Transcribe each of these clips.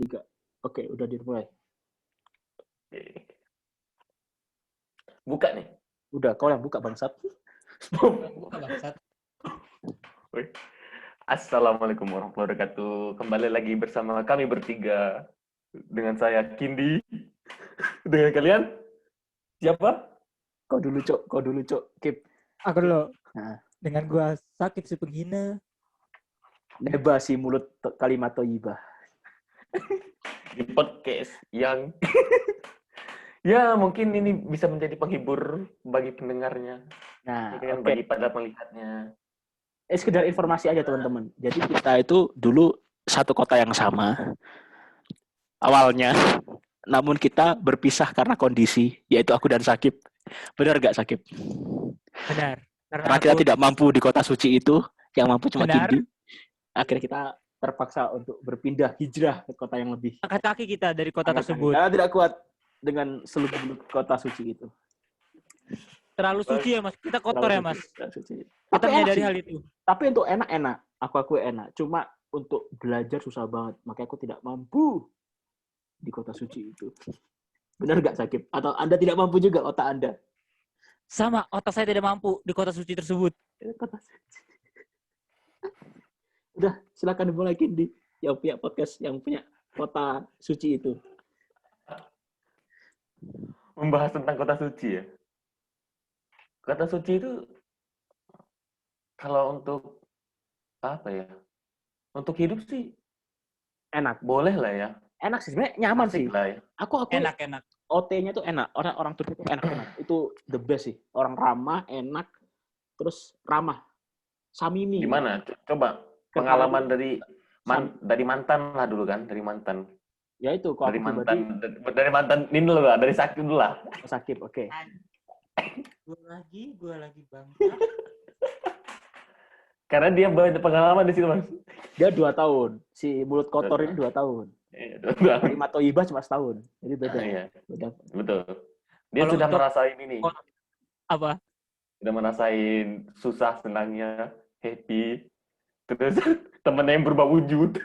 3. Oke, udah dimulai. Buka nih. Udah, kau yang buka bangsat. Buka bangsat. Assalamualaikum warahmatullahi wabarakatuh. Kembali lagi bersama kami bertiga. Dengan saya Kindi. Dengan kalian siapa? Kau dulu, Cok. Kip. Aku dulu. Nah, Dengan gua sakit si penghina. neba si mulut kalimat thayyibah. Di podcast yang ya mungkin ini bisa menjadi penghibur bagi pendengarnya. Nah, Kan oke. bagi pada melihatnya. Sekedar informasi aja teman-teman. Jadi kita itu dulu satu kota yang sama awalnya, namun kita berpisah karena kondisi, yaitu aku dan Sakib. Benar gak Sakib? Benar. Karena kita tidak mampu di kota suci itu, yang mampu cuma Benar. Kindi. Akhirnya kita terpaksa untuk berpindah hijrah ke kota yang lebih. Angkat kaki kita dari kota Angkat tersebut. Karena tidak kuat dengan seluk-beluk kota suci itu. Terlalu suci ya mas. Kita kotor ya mas. Suci. Kita Tapi enak menyadari sih. hal itu. Tapi untuk enak. Aku enak. Cuma untuk belajar susah banget. Makanya aku tidak mampu di kota suci itu. Benar gak Sakib? Atau Anda tidak mampu juga otak Anda? Sama, otak saya tidak mampu di kota suci tersebut. Kota suci. Udah, silakan dimulai Kindi. Yang punya podcast, yang punya kota suci itu. Membahas tentang kota suci ya. Kota suci itu kalau untuk apa ya? Untuk hidup sih Enak. boleh lah ya. Enak sih, sebenarnya nyaman Asik sih. lah ya. Aku Enak. OT-nya tuh enak. Orang Turki itu enak. Itu the best sih. Orang ramah, enak, terus ramah. Samimi. Gimana? Coba pengalaman dari mantan lah dulu kan, dari mantan. Ya itu, kalau Dari aku pribadi, mantan ini dulu lah, dari Sakib dulu lah. Sakib, oke. Gue lagi bang. Karena dia banyak pengalaman di situ, Mas. Dia 2 tahun. Si mulut kotor ini 2 tahun. Iya, Kalimat thayyibah cuma setahun. Jadi beda. Iya, Beda. betul. Dia Kalau sudah untuk- merasain ini. Apa? Sudah merasain susah, senangnya, happy. Terus temennya yang berubah wujud.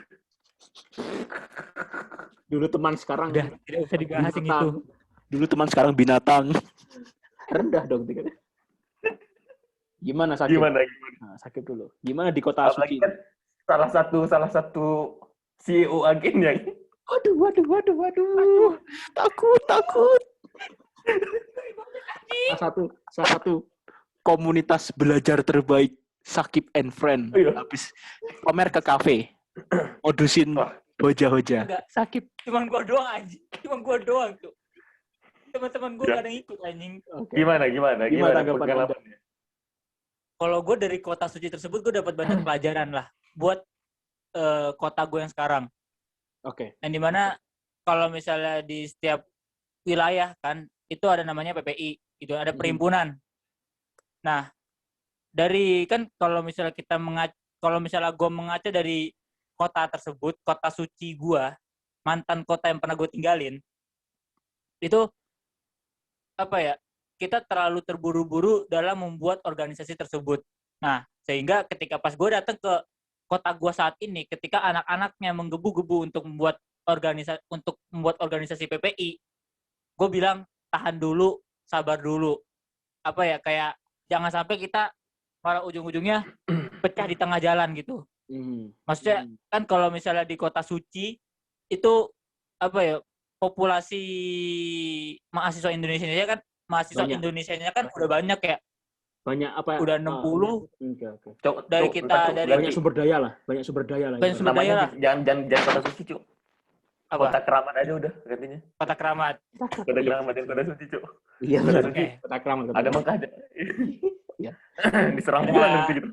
Dulu teman, sekarang Udah, tidak usah dibahas yang itu. binatang. Dulu teman, sekarang binatang. Rendah dong. Gimana Sakib? Gimana? Nah, Sakib dulu. Gimana di kota Apalagi suci? kan salah satu CEO agennya. Waduh. Takut. Salah satu komunitas belajar terbaik, Sakib and Friend. Iya. Habis pamer ke kafe. Modusin Wah. hoja-hoja. Enggak. Sakib. Cuman gue doang anjing. Cuman gue doang tuh. Teman-teman gue Ya. kadang ikut anjing. Oke. Gimana tanggapan pengalamannya? Kalau gue dari kota suci tersebut gue dapat banyak pelajaran lah buat kota gue yang sekarang. Oke. Yang dimana kalau misalnya di setiap wilayah kan itu ada namanya PPI, itu ada perhimpunan. Nah, dari kan kalau misalnya gue mengaca dari kota tersebut, kota suci gue, mantan kota yang pernah gue tinggalin, itu apa ya? Kita terlalu terburu-buru dalam membuat organisasi tersebut. Nah, sehingga ketika pas gue datang ke kota gue saat ini, ketika anak-anaknya menggebu-gebu untuk membuat organisasi PPI, gue bilang tahan dulu, sabar dulu. Apa ya, kayak jangan sampai kita malah ujung-ujungnya pecah di tengah jalan gitu. Maksudnya kan kalau misalnya di kota suci itu apa ya, populasi mahasiswa Indonesia kan Banyak. Indonesianya kan udah banyak ya. Banyak apa ya? Udah 60. Oke. Dari kita dari Banyak sumber daya lah. Banyak sumber daya namanya lah. jangan kota suci, Cuk. Apa? Kota keramat aja udah gantinya. Kota Keramat. Kota keramat dan kota suci, Cuk. Iya Kota benar. suci. Kota Keramat. Ada Mekah ada. Iya. Diserang Ada. bulan nanti gitu.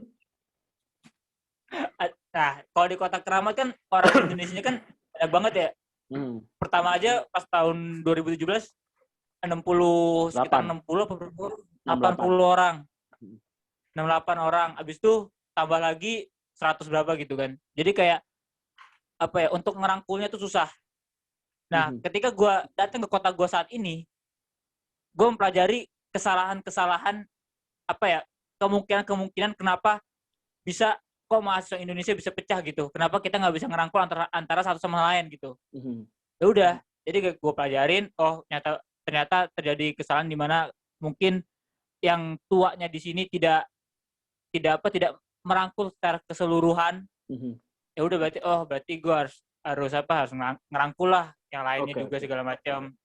Nah, kalau di Kota Keramat kan orang Indonesia kan banyak banget ya. Pertama aja pas tahun 2017 sekitar 60 apa berapa? 80 orang. 68 orang. Habis itu tambah lagi 100 berapa gitu kan. Jadi kayak apa ya, untuk ngerangkulnya tuh susah. Nah, ketika gue datang ke kota gue saat ini, gue mempelajari kesalahan-kesalahan apa ya, kemungkinan-kemungkinan kenapa bisa kok mahasiswa Indonesia bisa pecah gitu? Kenapa kita nggak bisa ngerangkul antara satu sama lain gitu? Ya udah, jadi gue pelajarin, oh ternyata terjadi kesalahan di mana mungkin yang tuanya di sini tidak merangkul secara keseluruhan. Ya udah berarti gue harus ngerangkul lah yang lainnya juga segala macam.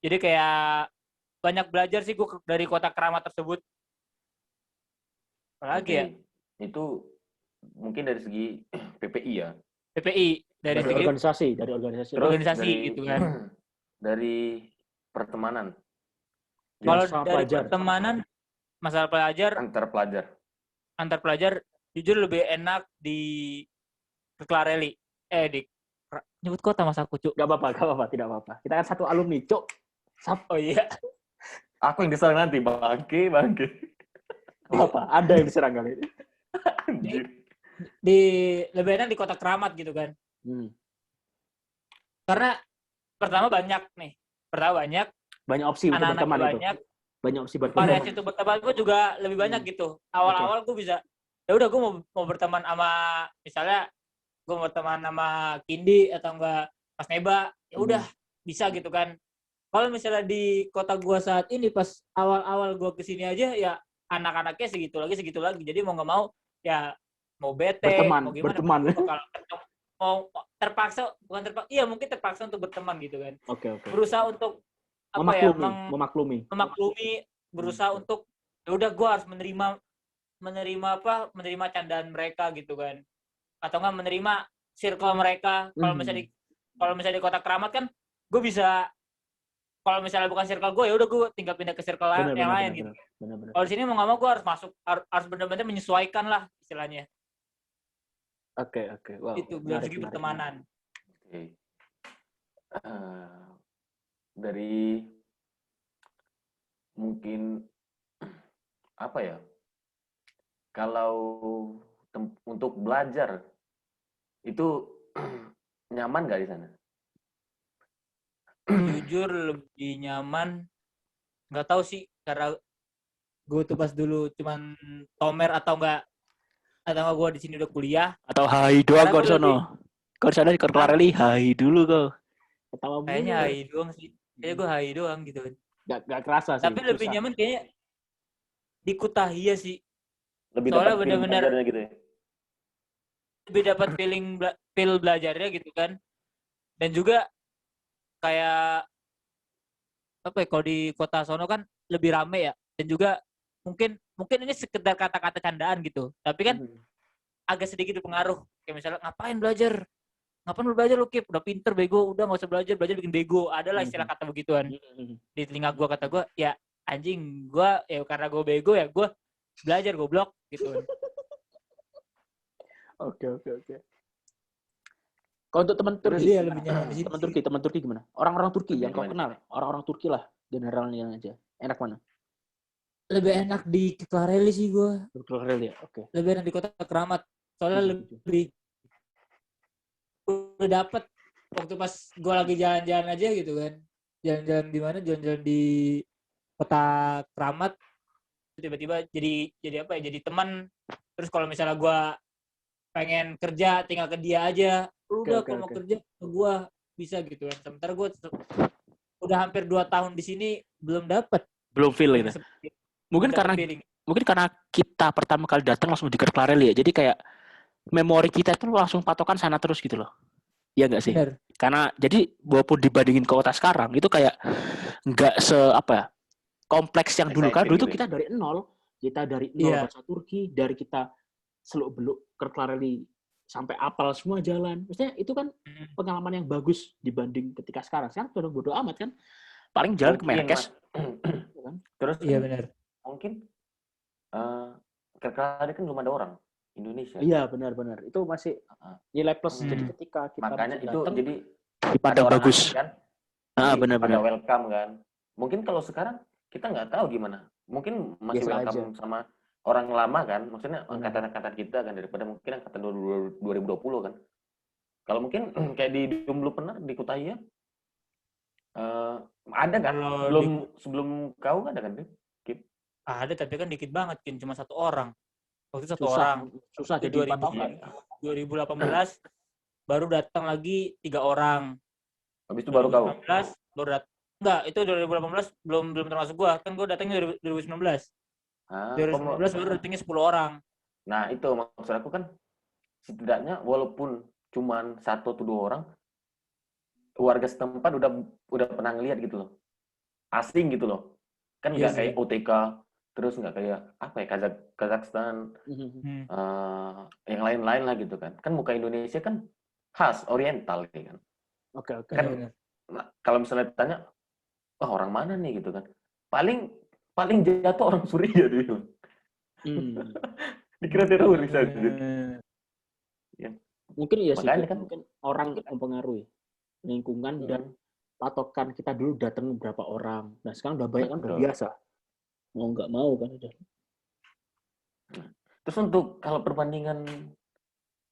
Jadi kayak banyak belajar sih gue dari kota keramat tersebut. Apalagi ya? Itu mungkin dari segi PPI ya. PPI dari segi organisasi Terus organisasi gitu kan. Dari pertemanan. Kalau Masalah dari pelajar. pertemanan, masalah pelajar antar pelajar jujur lebih enak di Keklareli. Nyebut kota mas aku, Cuk. Gak apa-apa, tidak apa-apa. Kita kan satu alumni, Cuk. Oh iya. Aku yang diserang nanti, bangke. Apa? Ada yang diserang kali ini. Anjir. Lebih enak di kota keramat gitu kan. Karena pertama banyak banyak opsi untuk berteman itu. Banyak opsi berteman. Variasi untuk berteman gue juga lebih banyak gitu. Awal-awal gue bisa, ya udah gue mau berteman sama, misalnya gue mau berteman sama Kindi atau enggak Mas Neba, ya udah bisa gitu kan. Kalau misalnya di kota gue saat ini pas awal-awal gue kesini aja ya anak-anaknya segitu lagi. Jadi mau nggak mau ya mau bete, mau gimana? Berteman. Mau terpaksa, mungkin terpaksa untuk berteman gitu kan. Oke. Berusaha untuk memaklumi. Berusaha untuk ya udah gue harus menerima candaan mereka gitu kan, atau enggak menerima circle mereka. Kalau misalnya di kota keramat kan gue bisa, kalau misalnya bukan circle gue ya udah gue tinggal pindah ke circle yang lain gitu. Kalau di sini mau nggak mau gue harus benar-benar menyesuaikan lah istilahnya. Oke. Wow. Itu dari segi pertemanan. Oke. Dari mungkin apa ya? Kalau untuk belajar itu nyaman nggak di sana? Jujur lebih nyaman, nggak tahu sih, karena gue tuh pas dulu cuman tomer atau enggak gue di sini udah kuliah atau hai doang kau sono. Kau sana di Klareli hai dulu kau. Ketawa kayaknya hai doang sih. Kayaknya gue hai doang gitu. Gak kerasa sih. Tapi lebih nyaman kayaknya di Kutahia sih. Lebih soalnya dapat benar-benar gitu ya. Lebih dapat feel belajarnya gitu kan. Dan juga kayak apa ya, kalau di kota sono kan lebih rame ya. Dan juga mungkin ini sekedar kata-kata candaan gitu. Tapi kan agak sedikit berpengaruh. Kayak misalnya ngapain lu belajar lu Kip, udah pinter bego, udah nggak usah belajar bikin bego. Adalah istilah kata begituan di telinga gue. Kata gue ya anjing, gue ya karena gue bego ya gue belajar goblok gitu. Oke. Kalau untuk teman Turki, ya, lebih nyaman di sini. teman Turki gimana? Orang-orang Turki yang kau kenal, orang-orang Turki lah generalnya aja. Enak mana? Lebih enak di Klareli sih gue. Klareli ya, oke. Lebih enak di kota Keramat. Soalnya lebih udah dapet waktu pas gue lagi jalan-jalan aja gitu kan. Jalan-jalan di mana? Jalan-jalan di kota Keramat. Tiba-tiba jadi apa ya? Jadi teman. Terus kalau misalnya gue pengen kerja tinggal ke dia aja. Udah kalau mau kerja ke gue bisa gitu kan. Sementara gue udah hampir 2 tahun di sini belum dapet. Belum feel gitu. Mungkin karena kita pertama kali datang langsung di Klareli ya. Jadi kayak memori kita itu langsung patokan sana terus gitu loh. Iya nggak sih? Bener. Karena jadi walaupun dibandingin ke kota sekarang itu kayak nggak kompleks yang dulu. Kan dulu tuh kita dari nol. Kita dari nol bahasa Turki, dari kita seluk-beluk ke Klareli sampai apal semua jalan. Maksudnya itu kan pengalaman yang bagus dibanding ketika sekarang. Sekarang udah bodo amat kan. Paling jalan ke Menkes. Terus iya benar. Mungkin Klareli kan belum ada orang Indonesia. Iya benar. Itu masih nilai plus. Jadi ketika kita makanya itu datang, jadi dipandang bagus kan. Benar. Welcome kan. Mungkin kalau sekarang kita nggak tahu gimana. Mungkin masih biasa welcome aja sama orang lama kan. Maksudnya angkatan kita kan daripada mungkin angkatan 2020 kan. Kalau mungkin kayak di Jomblo pernah di Kutahia ada kan? Sebelum kau ada kan? Ada tapi kan dikit banget, cuma 1 orang. Waktu itu 1 susah, orang. susah Itu jadi patokan. 2018 baru datang lagi 3 orang. Habis itu baru kau. 2019 baru datang. Enggak, itu 2018 belum termasuk gua. Kan gua datangnya 2019. Ah, 2019 baru datangnya 10 orang. Nah, itu maksud aku kan setidaknya walaupun cuman 1 atau 2 orang, warga setempat udah pernah ngeliat gitu loh. Asing gitu loh. Kan Iya nggak kayak sih. OTK, terus nggak kayak apa ya Kazakhstan, Hmm. yang lain-lain lah gitu kan. Kan muka Indonesia kan khas Oriental kan. Oke. Kan Benar-benar. nah, kalau misalnya ditanya, wah orang mana nih gitu kan. Paling jatuh orang Suriah dia. Dikira teroris aja. Ya. Mungkin iya sih, Makanya kan mungkin orang mempengaruhi lingkungan dan patokan kita dulu datang berapa orang. Nah sekarang udah banyak kan, udah betul. biasa. Mau nggak mau kan udah. Terus untuk kalau perbandingan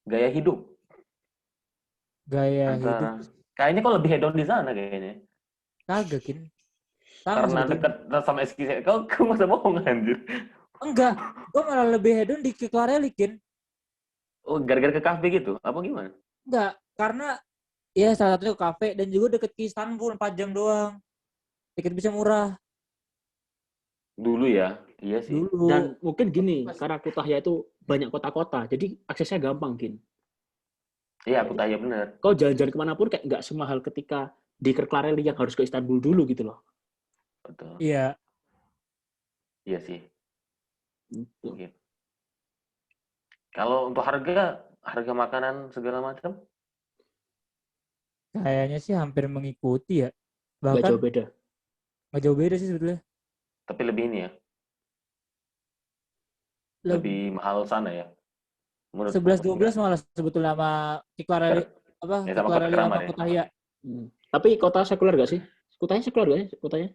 gaya hidup Gaya hidup antara kayaknya kok lebih hedon di sana kayaknya. kagak kin. Sama Karena sebetulnya. dekat sama SKC. Kau masa bohong anjir. Enggak, gua malah lebih hedon di Keklareli kin. Oh, gara-gara ke kafe gitu? Apa gimana? Enggak, karena ya salah satunya ke kafe dan juga deket ke Istanbul 4 jam doang. Tiket bisa murah Dulu ya, iya sih. dulu. Dan mungkin gini, karena Kutahya itu banyak kota-kota, jadi aksesnya gampang, Gin. Iya, aku tanya bener. Kau jalan-jalan kemanapun kayak nggak semahal ketika di Keklareli yang harus ke Istanbul dulu gitu loh. Betul. Iya, Iya sih. Gitu. Gitu. Kalau untuk harga makanan segala macam, kayaknya sih hampir mengikuti ya. Nggak Bahkan jauh beda. nggak jauh beda sih sebetulnya. tapi lebih ini ya, lebih mahal sana ya. Menurut 11-12 malah sebetulnya sama Keklareli apa Ya, sama Keklareli Kota sama Keramat ya. Kutahya. Tapi kota sekuler nggak sih? Kutahya sekuler nggak sih? Kotanya?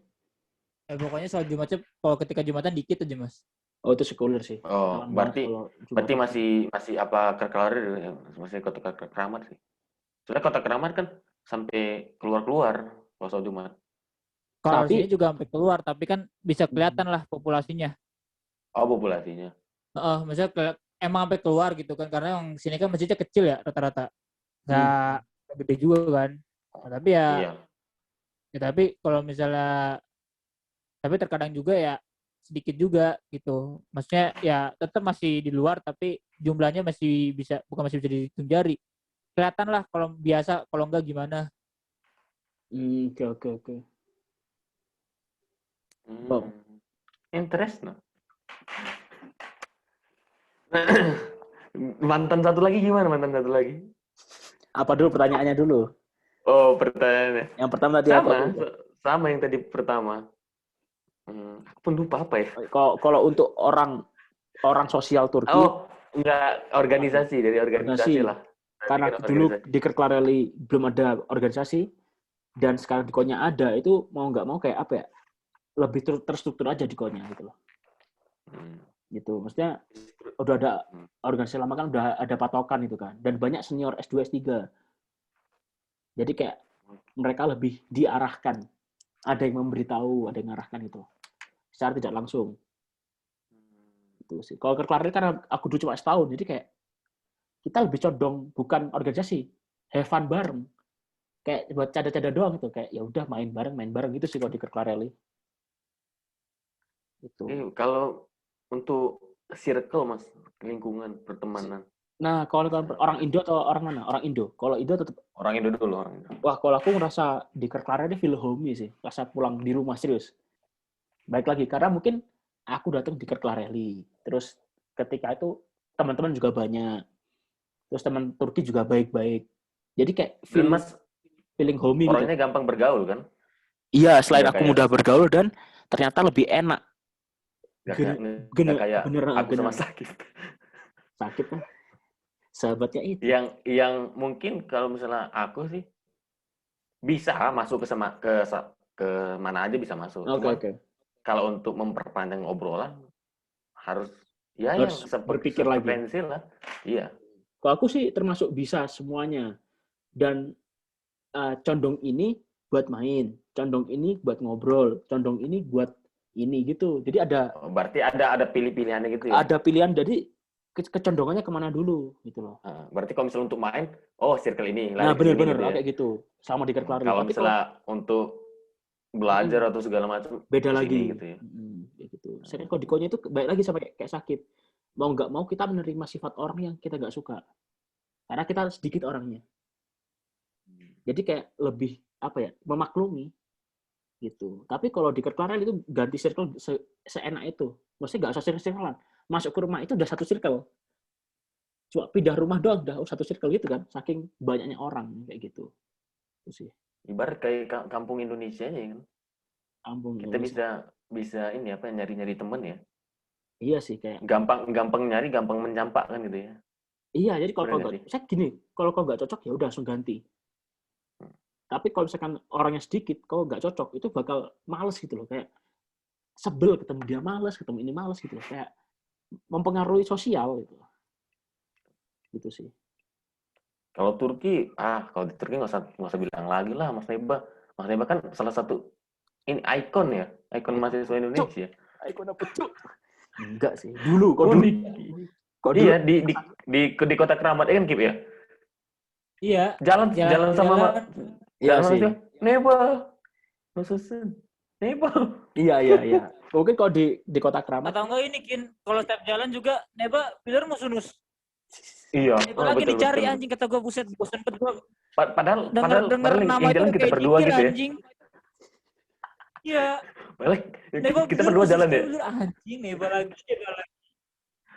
Pokoknya soal Jumatnya kalau ketika Jumatan dikit aja mas. Oh itu sekuler sih. Oh, Kalau berarti Jumatan. masih apa Kerkelari ya, masih Kota Keramat sih. Soalnya Kota Keramat kan sampai keluar kalau soal Jumat. Kalau Tapi- sini juga sampai keluar, tapi kan bisa kelihatan lah populasinya. Oh, populasinya. Maksudnya emang sampai keluar gitu kan, karena yang sini kan masjidnya kecil ya rata-rata. Nggak gede juga kan. Nah, tapi Iya. tapi kalau misalnya, tapi terkadang juga ya sedikit juga gitu. Maksudnya ya tetap masih di luar, tapi jumlahnya masih bisa dihitung jari. Kelihatan lah kalau biasa, kalau enggak gimana. Oke. Wow. Interest no. Mantan satu lagi gimana? Mantan satu lagi? Apa dulu pertanyaannya dulu? Oh, pertanyaannya. Yang pertama tadi apa? Sama yang tadi pertama. Aku pun lupa apa ya. Kalau untuk orang sosial Turki. Oh, enggak, organisasi, dari organisasi lah. Karena dulu di Keklareli belum ada organisasi dan sekarang di Konya ada, itu mau nggak mau kayak apa ya? Lebih terstruktur aja di Konya gitu loh. Gitu. Maksudnya udah ada organisasi lama kan, udah ada patokan itu kan, dan banyak senior S2 S3. Jadi kayak mereka lebih diarahkan, ada yang memberitahu, ada yang mengarahkan itu secara tidak langsung. Itu sih. Kalau Keklareli karena aku dulu cuma setahun, jadi kayak kita lebih condong bukan organisasi, have fun bareng, kayak buat cada-cada doang gitu, kayak ya udah main bareng gitu sih kalau di Keklareli. Itu. Kalau untuk circle mas, lingkungan pertemanan. Nah, kalau orang Indo atau orang mana? Orang Indo. Kalau Indo tetap orang Indo dulu, orang Indo. Wah, kalau aku ngerasa di Keklareli feel homey sih, rasa pulang di rumah serius. Baik lagi karena mungkin aku datang di Keklareli, terus ketika itu teman-teman juga banyak, terus teman Turki juga baik-baik. Jadi kayak feeling homey gitu. Orangnya gampang bergaul kan? Iya, selain aku mudah bergaul dan ternyata lebih enak. Gak kayak aku sama Sakit. Sakit kan sahabatnya itu. Yang mungkin kalau misalnya aku sih bisa masuk ke mana aja bisa masuk. Oke. Kalau untuk memperpanjang obrolan harus harus yang berpikir lagi. Lah. Iya. Kalau aku sih termasuk bisa semuanya dan condong ini buat main, condong ini buat ngobrol, condong ini buat ini gitu. Jadi ada berarti ada pilih-pilihannya gitu ya. Ada pilihan, jadi kecondongannya kemana dulu gitu loh. Nah, berarti kalau misalnya untuk main, circle ini, Nah, lari ke sini bener-bener gitu ya. kayak gitu. Sama di Kerklari. Kalau Tapi misalnya untuk belajar Mm, atau segala macam beda ke lagi. sini gitu ya. Kayak gitu. Saya kan kalau di konya itu baik lagi sama kayak sakit. Mau nggak mau kita menerima sifat orang yang kita nggak suka. Karena kita sedikit orangnya. Jadi kayak lebih apa ya, memaklumi gitu. Tapi kalau di Kerklari itu ganti circle seenak itu. Maksudnya nggak usah circle-circlean. Masuk ke rumah itu udah satu circle. Cuma pindah rumah doang udah satu circle gitu kan. Saking banyaknya orang kayak gitu. Itu sih. Ibarat kayak kampung Indonesia ya kan. Kampung Kita Indonesia. bisa ini apa nyari-nyari temen ya. Iya sih kayak. Gampang nyari, gampang mencampakkan gitu ya. Iya, jadi kalau Bener kau nggak nggak, sih? saya gini, kalau kau nggak cocok ya udah langsung ganti. Tapi kalau misalkan orangnya sedikit, kau nggak cocok, itu bakal males gitu loh, kayak sebel ketemu dia males, ketemu ini males gitu loh, kayak mempengaruhi sosial gitu. Gitu sih. Kalau kalau di Turki nggak usah bilang lagi lah, Mas Neba. Mas Neba kan salah satu ini ikon ya, ikon mahasiswa Indonesia. Ikon apa cuk? Enggak sih. Dulu, kok dulu. Kok dulu? Iya, di Kota Keramat kan Kip ya. Iya. Jalan sama Iya sih. sama Neba. Nususun. Neba. Iya. Mungkin kalau di Kota Keramat, Atau enggak ini Kin, kalau setiap jalan juga Neba pilar musunus. Iya, Neba lagi betul, dicari betul. anjing, kata gua buset, bosan banget gua Padahal denger nama yang itu jalan kita kayak berdua zikir, gitu ya. anjing. Iya. Balik, Neba kita pilar berdua musunus, jalan ya. anjing, Neba lagi.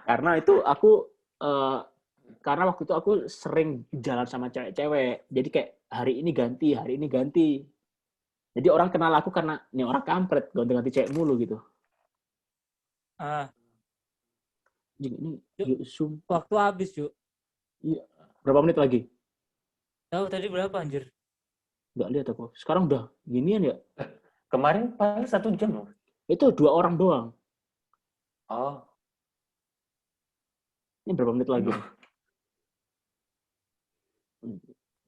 karena itu karena waktu itu aku sering jalan sama cewek-cewek. Jadi kayak hari ini ganti. Jadi orang kenal aku karena ini orang kampret, ganti-ganti cewek mulu gitu. Ah, Ini Yuk. Zoom. waktu habis, Cuk. Iya. Berapa menit lagi? Tahu tadi berapa anjir? Nggak lihat aku. Sekarang udah ginian ya. Kemarin paling 1 jam loh. Itu 2 orang doang. Oh, Ini berapa menit lagi?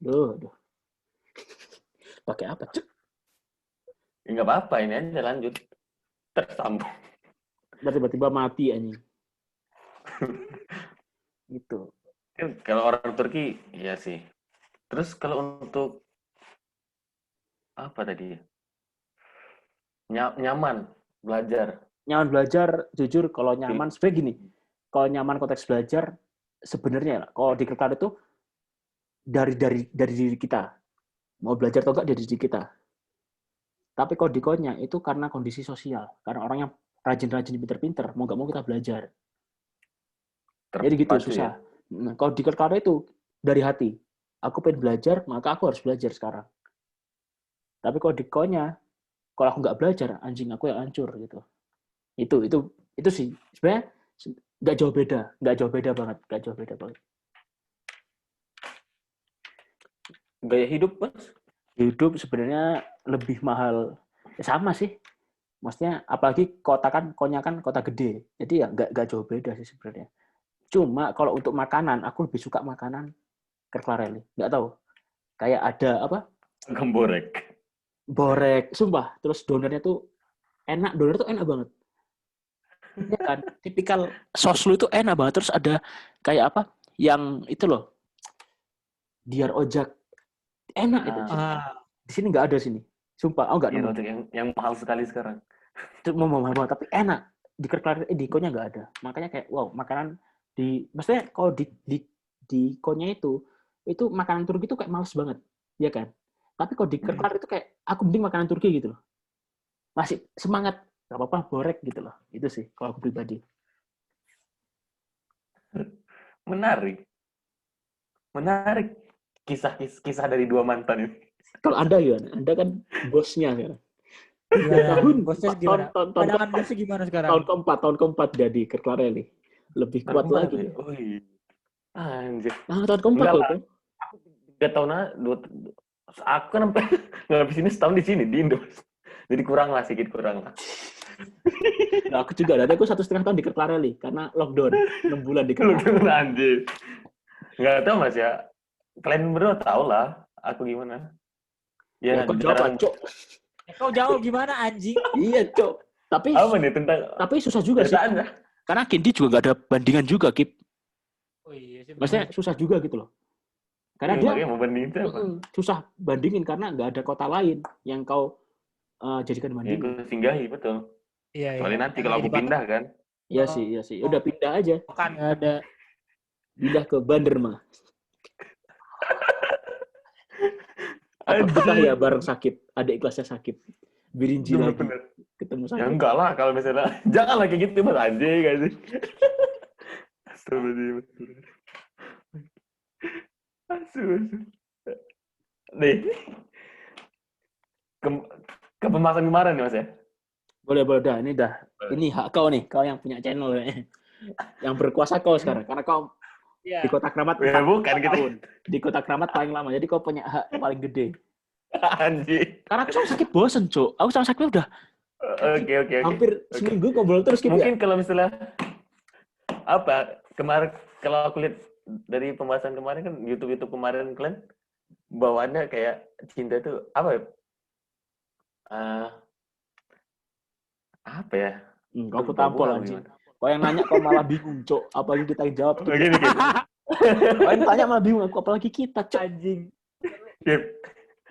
Duh. Pakai apa, Cuk? ya nggak apa-apa, ini aja lanjut. Tersambung. Tiba-tiba mati anjing. Gitu. Kalau orang Turki, iya sih. Terus kalau untuk apa tadi ya? Nyaman belajar. Nyaman belajar, jujur kalau nyaman sebenarnya gini. Kalau nyaman konteks belajar sebenarnya kalau di Kerkar itu dari diri kita. Mau belajar atau enggak dari diri kita. Tapi kalau di konya itu karena kondisi sosial, karena orang yang rajin-rajin pinter-pinter, mau nggak mau kita belajar. Jadi gitu susah. Ya? Nah, kalau di Kerkar itu dari hati. Aku pengen belajar, maka aku harus belajar sekarang. Tapi kalau di konya, kalau aku nggak belajar, anjing aku yang hancur gitu. Itu sih sebenarnya nggak jauh beda banget. Gaya hidup, Mas? Hidup sebenarnya lebih mahal, sama sih. Maksudnya apalagi konya kan kota gede, jadi ya nggak jauh beda sih sebenarnya. Cuma kalau untuk makanan, aku lebih suka makanan Kerklareli. Nggak tahu, kayak ada apa? Borek, sumpah. Terus donernya tuh enak, doner tuh enak banget. Ya kan, tipikal sos lu itu enak banget. Terus ada kayak apa? Yang itu loh, diar ojak, enak itu. Di sini nggak ada sini. Sumpah, nggak nemu. Yang mahal sekali sekarang. Itu mahal banget, tapi enak. Di Kerklar di konya nggak ada. Makanya kayak wow, makanan maksudnya kalau di konya itu makanan Turki itu kayak males banget, ya kan? Tapi kalau di Kerklar itu kayak aku mending makanan Turki gitu loh. Masih semangat, nggak apa-apa borek gitu loh. Itu sih kalau aku pribadi. Menarik kisah dari 2 mantan ini. Kalau Anda gimana? Anda kan bosnya sekarang. Bosnya gimana? Pandangan bosnya gimana sekarang? Tahun keempat jadi Kerklareli. Lebih kuat lagi. Ya? Oh iya. Anjir. Nah, tahun keempat loh. Aku 3 tahun aku kan sampai ngabisinnya setahun di sini di Indo. Jadi sedikit kurang lah. Nah, aku juga ada. Aku 1,5 tahun di Kerklareli karena lockdown 6 bulan di Kerklareli. Anjir. Nggak tahu Mas ya. Kalian berdua tahu lah aku gimana. Ya kok jawab, Cok. Kau jauh gimana anjing? Iya, Cok. Tapi apa nih tentang susah juga sih. Karena Kindi juga nggak ada bandingan juga, Kip. Oh iya sih. Maksudnya susah juga gitu loh. Karena dia makanya mau bandingin itu apa? susah bandingin karena nggak ada kota lain yang kau jadikan Yang bandingan. gue singgahi, betul. Iya, Kecuali iya. nanti Yang kalau jadi aku pindah kan. Iya sih. Udah pindah aja. kan nggak ada. Pindah ke Banderma. Atau Anjing. betah ya bareng Sakip. Ada ikhlasnya Sakip. Birinji lagi. Bener. Ketemu Ya Sakip. enggak lah kalau misalnya. Janganlah kayak gitu, Mas. Anjing. Astagfirullahaladzim. Asu. Nih. Ke pembahasan kemarin nih, Mas ya. Boleh dah. Ini hak kau nih. Kau yang punya channel. Yang berkuasa kau sekarang. Karena kau Iya. di Kota Keramat Ya 4 bukan gitu. tahun. Di Kota Keramat paling lama. Jadi kau punya hak paling gede. Anjing. Karena aku sama Sakip bosen, Cuk. Aku sama Sakip udah Oke. hampir seminggu ngobrol terus gitu ya. Mungkin kalau misalnya apa kemarin kalau aku lihat dari pembahasan kemarin kan YouTube kemarin kalian bawaannya kayak cinta itu apa ya? Apa ya? Kau aku tampol anjing. Kau yang nanya kau malah bingung, Cuk. Apalagi kita yang jawab. Cuk. Gini. Kau yang tanya malah bingung, apalagi kita, Cuk. Anjing. Yep.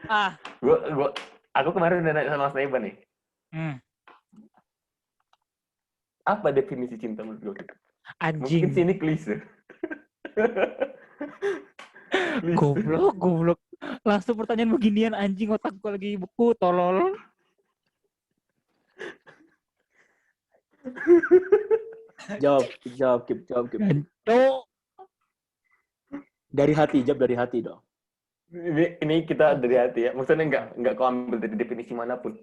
Ah. Aku kemarin udah nanya sama Mas Naiban nih. Apa definisi cinta menurut gue? Anjing. Mungkin sini klise. Goblok. Langsung pertanyaan beginian anjing, otak gua lagi beku tolol. Jawab, Kip. Cuk. Dari hati, jawab dari hati dong. Ini kita dari hati ya. Maksudnya nggak kau ambil dari definisi manapun.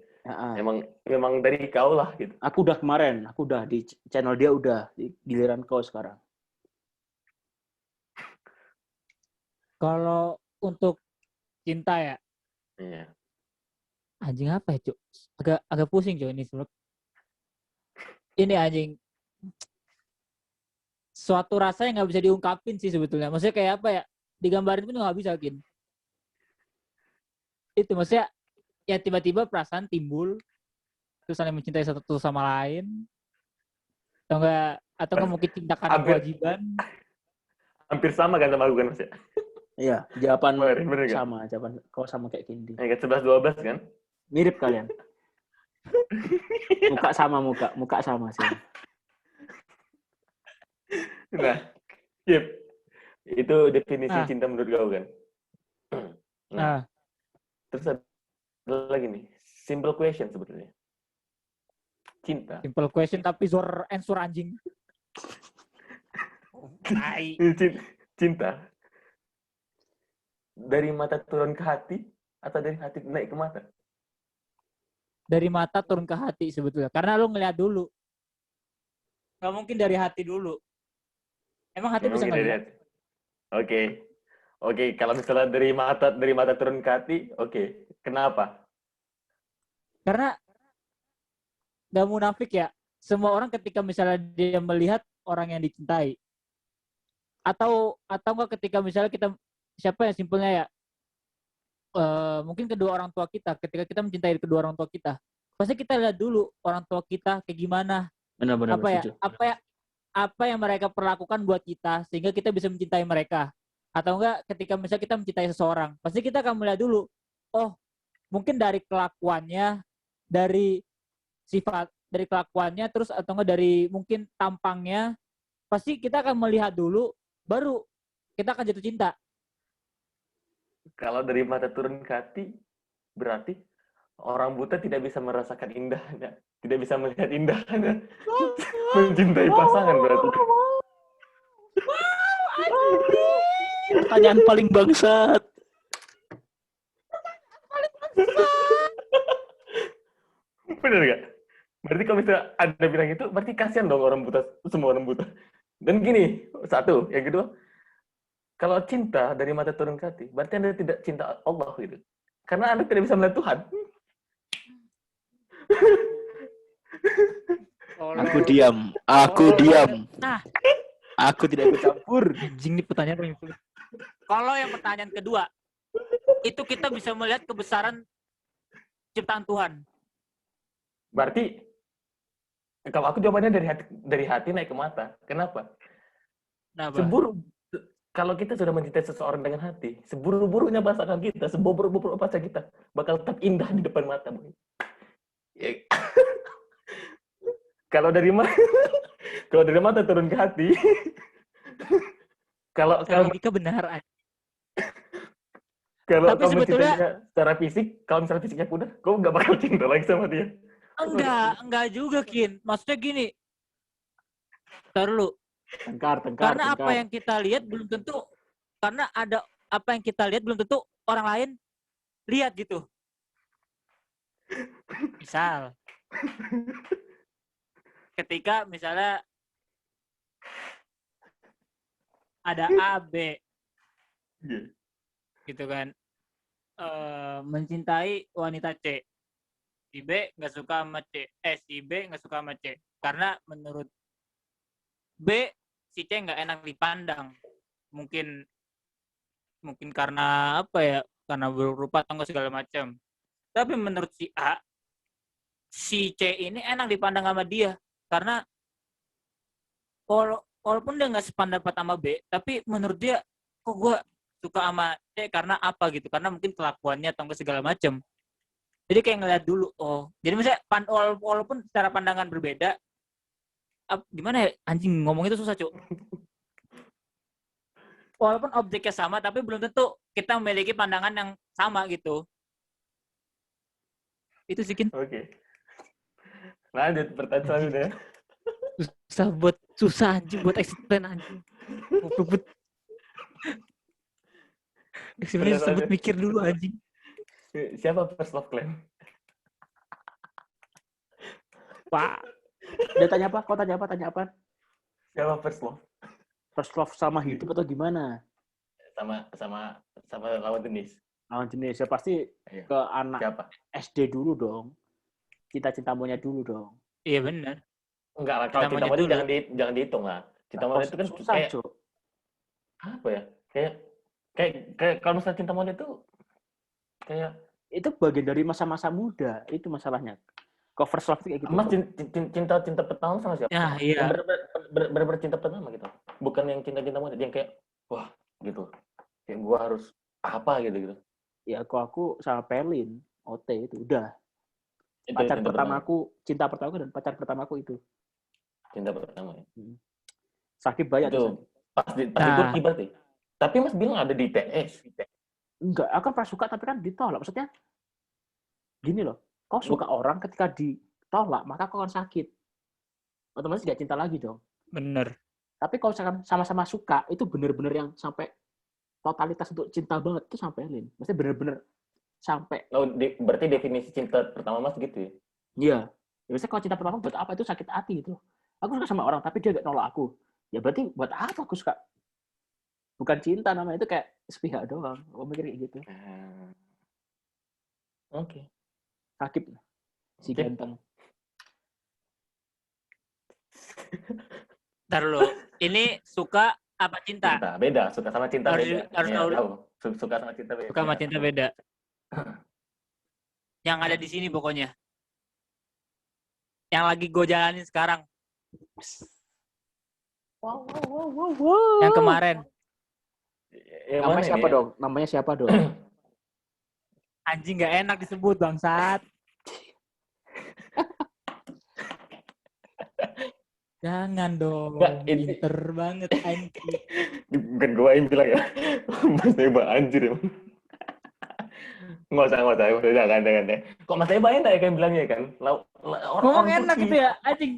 Memang dari kau lah gitu. Aku udah di channel dia udah di giliran kau sekarang. Kalau untuk cinta ya. Iya. Anjing apa ya, Cuk? Agak pusing, Cuk, ini sebenarnya. Ini anjing. Suatu rasa yang nggak bisa diungkapin sih sebetulnya. Maksudnya kayak apa ya? Digambarin pun nggak bisa, Kin. Itu maksudnya ya tiba-tiba perasaan timbul terus saling mencintai satu sama lain. Atau nggak mungkin cinta karena kewajiban. Hampir sama kan sama aku kan, Mas ya? Iya, jawaban bener sama, jawaban kau sama kayak Kindi. Kayak 11-12 kan? Mirip kalian. Muka sama sih. Nah, yep. Itu definisi cinta menurut kau kan? Nah. Terus ada lagi nih, simple question sebetulnya. Cinta. Simple question tapi zor answer anjing. Cinta. Dari mata turun ke hati atau dari hati naik ke mata? Dari mata turun ke hati sebetulnya. Karena lu ngeliat dulu. Gak mungkin dari hati dulu. Emang hati bisa ngeliat? Oke, kalau misalnya dari mata turun ke hati, oke. Kenapa? Karena gak munafik ya. Semua orang ketika misalnya dia melihat orang yang dicintai. Atau enggak ketika misalnya kita, siapa yang simpelnya ya, mungkin kedua orang tua kita, ketika kita mencintai kedua orang tua kita, pasti kita lihat dulu orang tua kita kayak gimana. Benar-benar apa yang mereka perlakukan buat kita sehingga kita bisa mencintai mereka. Atau enggak ketika misalnya kita mencintai seseorang, pasti kita akan melihat dulu, oh mungkin dari kelakuannya, dari sifat, dari kelakuannya, terus atau enggak dari mungkin tampangnya, pasti kita akan melihat dulu, baru kita akan jatuh cinta. Kalau dari mata turun ke hati, berarti orang buta tidak bisa merasakan indahnya, tidak bisa melihat indahnya, mencintai pasangan berarti. Pertanyaan paling bangsat. Bener gak? Berarti kalau misalnya ada bilang itu, berarti kasihan dong orang buta, semua orang buta. Dan gini, satu, yang kedua, kalau cinta dari mata turun ke hati, berarti Anda tidak cinta Allah gitu. Karena Anda tidak bisa melihat Tuhan. Aku diam. Aku tidak ikut campur. Anjing, nih pertanyaan paling sulit. Kalau yang pertanyaan kedua, itu kita bisa melihat kebesaran ciptaan Tuhan. Berarti kalau aku jawabannya dari hati naik ke mata. Kenapa? Kenapa? kalau kita sudah mencintai seseorang dengan hati, seburuk-buruknya pasangan kita, sebobrok-bobrok pasangan kita, bakal tetap indah di depan mata, Boy. Ya. Kalau dari mata, kalau dari mata turun ke hati, kalau kalau Logika benar. kalau Tapi kamu sebetulnya- mencintainya secara fisik, kalau misalnya fisiknya pudar, kamu nggak bakal cinta lagi sama dia. Enggak juga, Kin. Maksudnya gini. Ntar dulu. Tengkar. Karena apa yang kita lihat belum tentu, karena ada apa yang kita lihat belum tentu orang lain lihat gitu. Misal, ketika misalnya ada A, B, Iya. gitu kan, mencintai wanita C, si B nggak suka sama C, si B nggak suka sama C, karena menurut B si C nggak enak dipandang, mungkin karena apa ya, karena berupa atau nggak segala macam. Tapi menurut si A, si C ini enak dipandang sama dia karena walaupun dia nggak sependapat sama B, tapi menurut dia kok gue suka sama C karena apa gitu, karena mungkin kelakuannya atau nggak segala macam. Jadi kayak ngeliat dulu, oh jadi misalnya walaupun secara pandangan berbeda, gimana ya, anjing ngomong itu susah Cuk. Walaupun objeknya sama tapi belum tentu kita memiliki pandangan yang sama gitu. Itu sih Kin. Oke. Lanjut pertanyaan selanjutnya. Susah anjing buat explain anjing. Goblok. Sebenarnya sebut mikir dulu anjing. Siapa first love kalian? Pak. Dia tanya apa? Kau tanya apa? Tanya apa? Siapa first love? First love sama hidup atau gimana? Sama lawan jenis. Lawan jenis ya pasti Iya. ke anak Siapa? SD dulu dong. Cinta-cinta monyet dulu dong. Iya benar. Enggak lah, kalau cinta monyet jangan dihitung lah. Cinta monyet itu kan susah, kayak Cuk. apa ya? Kayak kalau misalnya cinta monyet itu kayak Itu bagian dari masa-masa muda. Itu masalahnya. Kok first love kayak gitu. Mas cinta pertama sama siapa? Ya, iya. Bener-bener cinta pertama gitu. Bukan yang cinta monyet yang kayak wah gitu. Kayak gua harus apa gitu. Ya aku sama Pelin, OT itu udah. Itu Pacar cinta pertamaku, cinta pertamaku dan pacar pertamaku itu. Cinta pertama ya. Sakit banyak Itu tuh. pas di Turki berarti. Tapi Mas bilang ada di TS. Enggak, aku kan pernah suka tapi kan ditolak. Maksudnya gini loh, kau suka orang ketika ditolak, maka kau akan sakit. Otomatis gak cinta lagi dong. Bener. Tapi kalau misalkan sama-sama suka, itu bener-bener yang sampai totalitas untuk cinta banget, itu sampai Lin. Maksudnya bener-bener sampai. Oh, berarti definisi cinta pertama Mas gitu ya? Iya. Ya, biasanya kalau cinta pertama buat apa, itu sakit hati gitu. Aku suka sama orang, tapi dia gak nolak aku. Ya berarti buat apa aku suka? Bukan cinta namanya, itu kayak sepihak doang. Aku mikir kayak gitu. Oke. Sakit. Si Oke. ganteng. Ntar lu. Ini suka apa cinta? Cinta beda, suka sama cinta beda. Harus Iya, tahu. tahu. Suka sama cinta beda. Suka sama cinta beda. Yang ada di sini pokoknya. Yang lagi gue jalanin sekarang. Wow. Yang kemarin. Yang Namanya mana siapa ini ya? dong? Namanya siapa dong? Anjing gak enak disebut bangsat. Jangan dong. Nggak, ini- Pinter banget anjing. Bukan gua yang bilang ya. Mas Eba anjir emang. Nggak usah. Jangan deh. Kok Mas Eba enak ya kan bilangnya kan? Ngomong enak gitu ya anjing.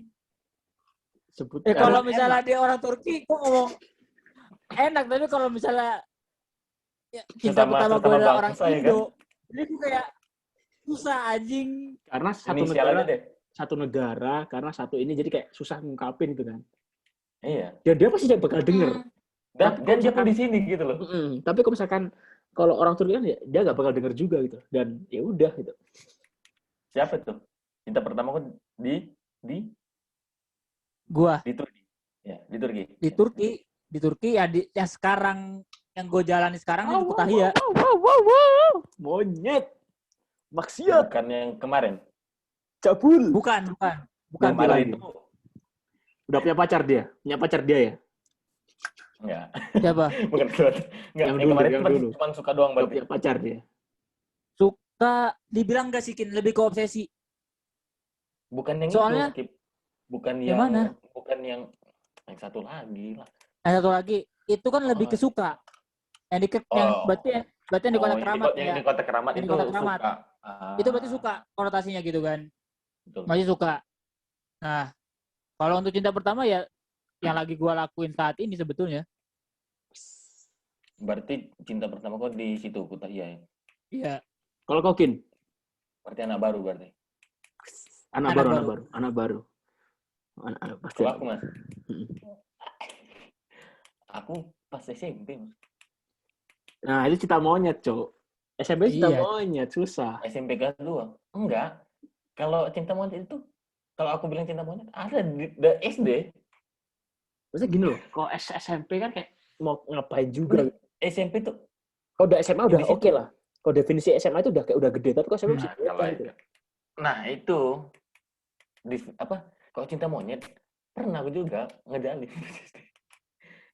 Sebut Kalau misalnya dia orang Turki, gue ngomong enak. Tapi kalau misalnya ya, cinta pertama gue adalah orang bangsa, ya kan? Indo, jadi gue kayak susah anjing. karena Inisial aja deh. satu negara, karena satu ini jadi kayak susah ngungkapin gitu kan. Iya. Dan dia pasti bakal denger. Dan Tapi dia kalau pun di sini gitu loh. Tapi kalau misalkan kalau orang Turki kan ya, dia gak bakal denger juga gitu. Dan ya udah gitu. Siapa tuh? Cinta pertama aku di Gua Turki. Ya, di Turki. di Turki ya yang sekarang yang gue jalani sekarang itu Kutahia. Wow. Monyet. Maksiat. Bukan yang kemarin. Cabul. Bukan Yang kemarin lagi. itu Udah punya pacar dia ya? Enggak. Siapa? Bukan kedua. Enggak, Yang yang dulu, kemarin yang cuma dulu. cuma suka doang Belum berarti. punya pacar dia. Suka dibilang gak sih, Kin? Lebih ke obsesi. Bukan yang Soalnya, itu, Kip. Bukan yang mana? yang satu lagi lah. Yang satu lagi, itu kan lebih ke suka. Yang Oh. berarti yang di kotak yang keramat yang ya. di kotak keramat Yang di itu kotak keramat. suka. Itu berarti suka konotasinya gitu kan. Betul. Masih suka. Nah, kalau untuk cinta pertama ya yang lagi gua lakuin saat ini sebetulnya. Berarti cinta pertama kau di situ Kuta iya ya. Iya. Kalau kau Kin, Berarti anak baru berarti. anak baru. Pasti. Kalau aku Mas, aku pas SMP Mas. Nah, itu cinta monyet, Cok. SMP cinta Iya. monyet, susah. SMP kelas 2. Enggak. Kalau cinta monyet itu, kalau aku bilang cinta monyet, ada di SD. Maksudnya gini loh, kalau SMP kan kayak mau ngapain juga. SMP tuh Kalau udah SMA udah di situ. oke lah. Kalau definisi SMA itu udah kayak udah gede, tapi kalau SMA masih bocah gitu. Nah, itu kalau cinta monyet pernah aku juga ngejalin.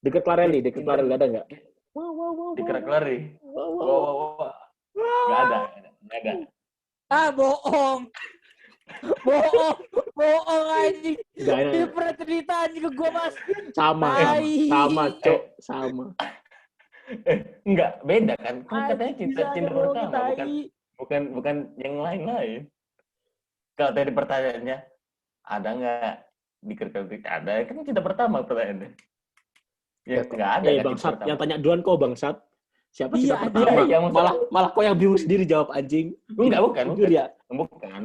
Deket Clarelli ada nggak? Di Kerak-Lari. Wow. Nggak ada. Ah, bohong anjing. Nggak ada. Dia pernah cerita anjing ke gua, Mas. Sama, Cok, sama. Enggak, beda kan? Kan katanya cinta Bisa pertama, bukan yang lain-lain. Kalau tadi pertanyaannya, ada nggak di Kerak-Lari? Ada, kan cinta pertama pertanyaannya. Ya, nggak ada kan Bangsat, cinta yang pertama. tanya duluan kau bangsat. Siapa Iya, cinta pertama? iya, malah kau yang bingung sendiri jawab anjing. Enggak, bukan. Jujur ya. Bukan.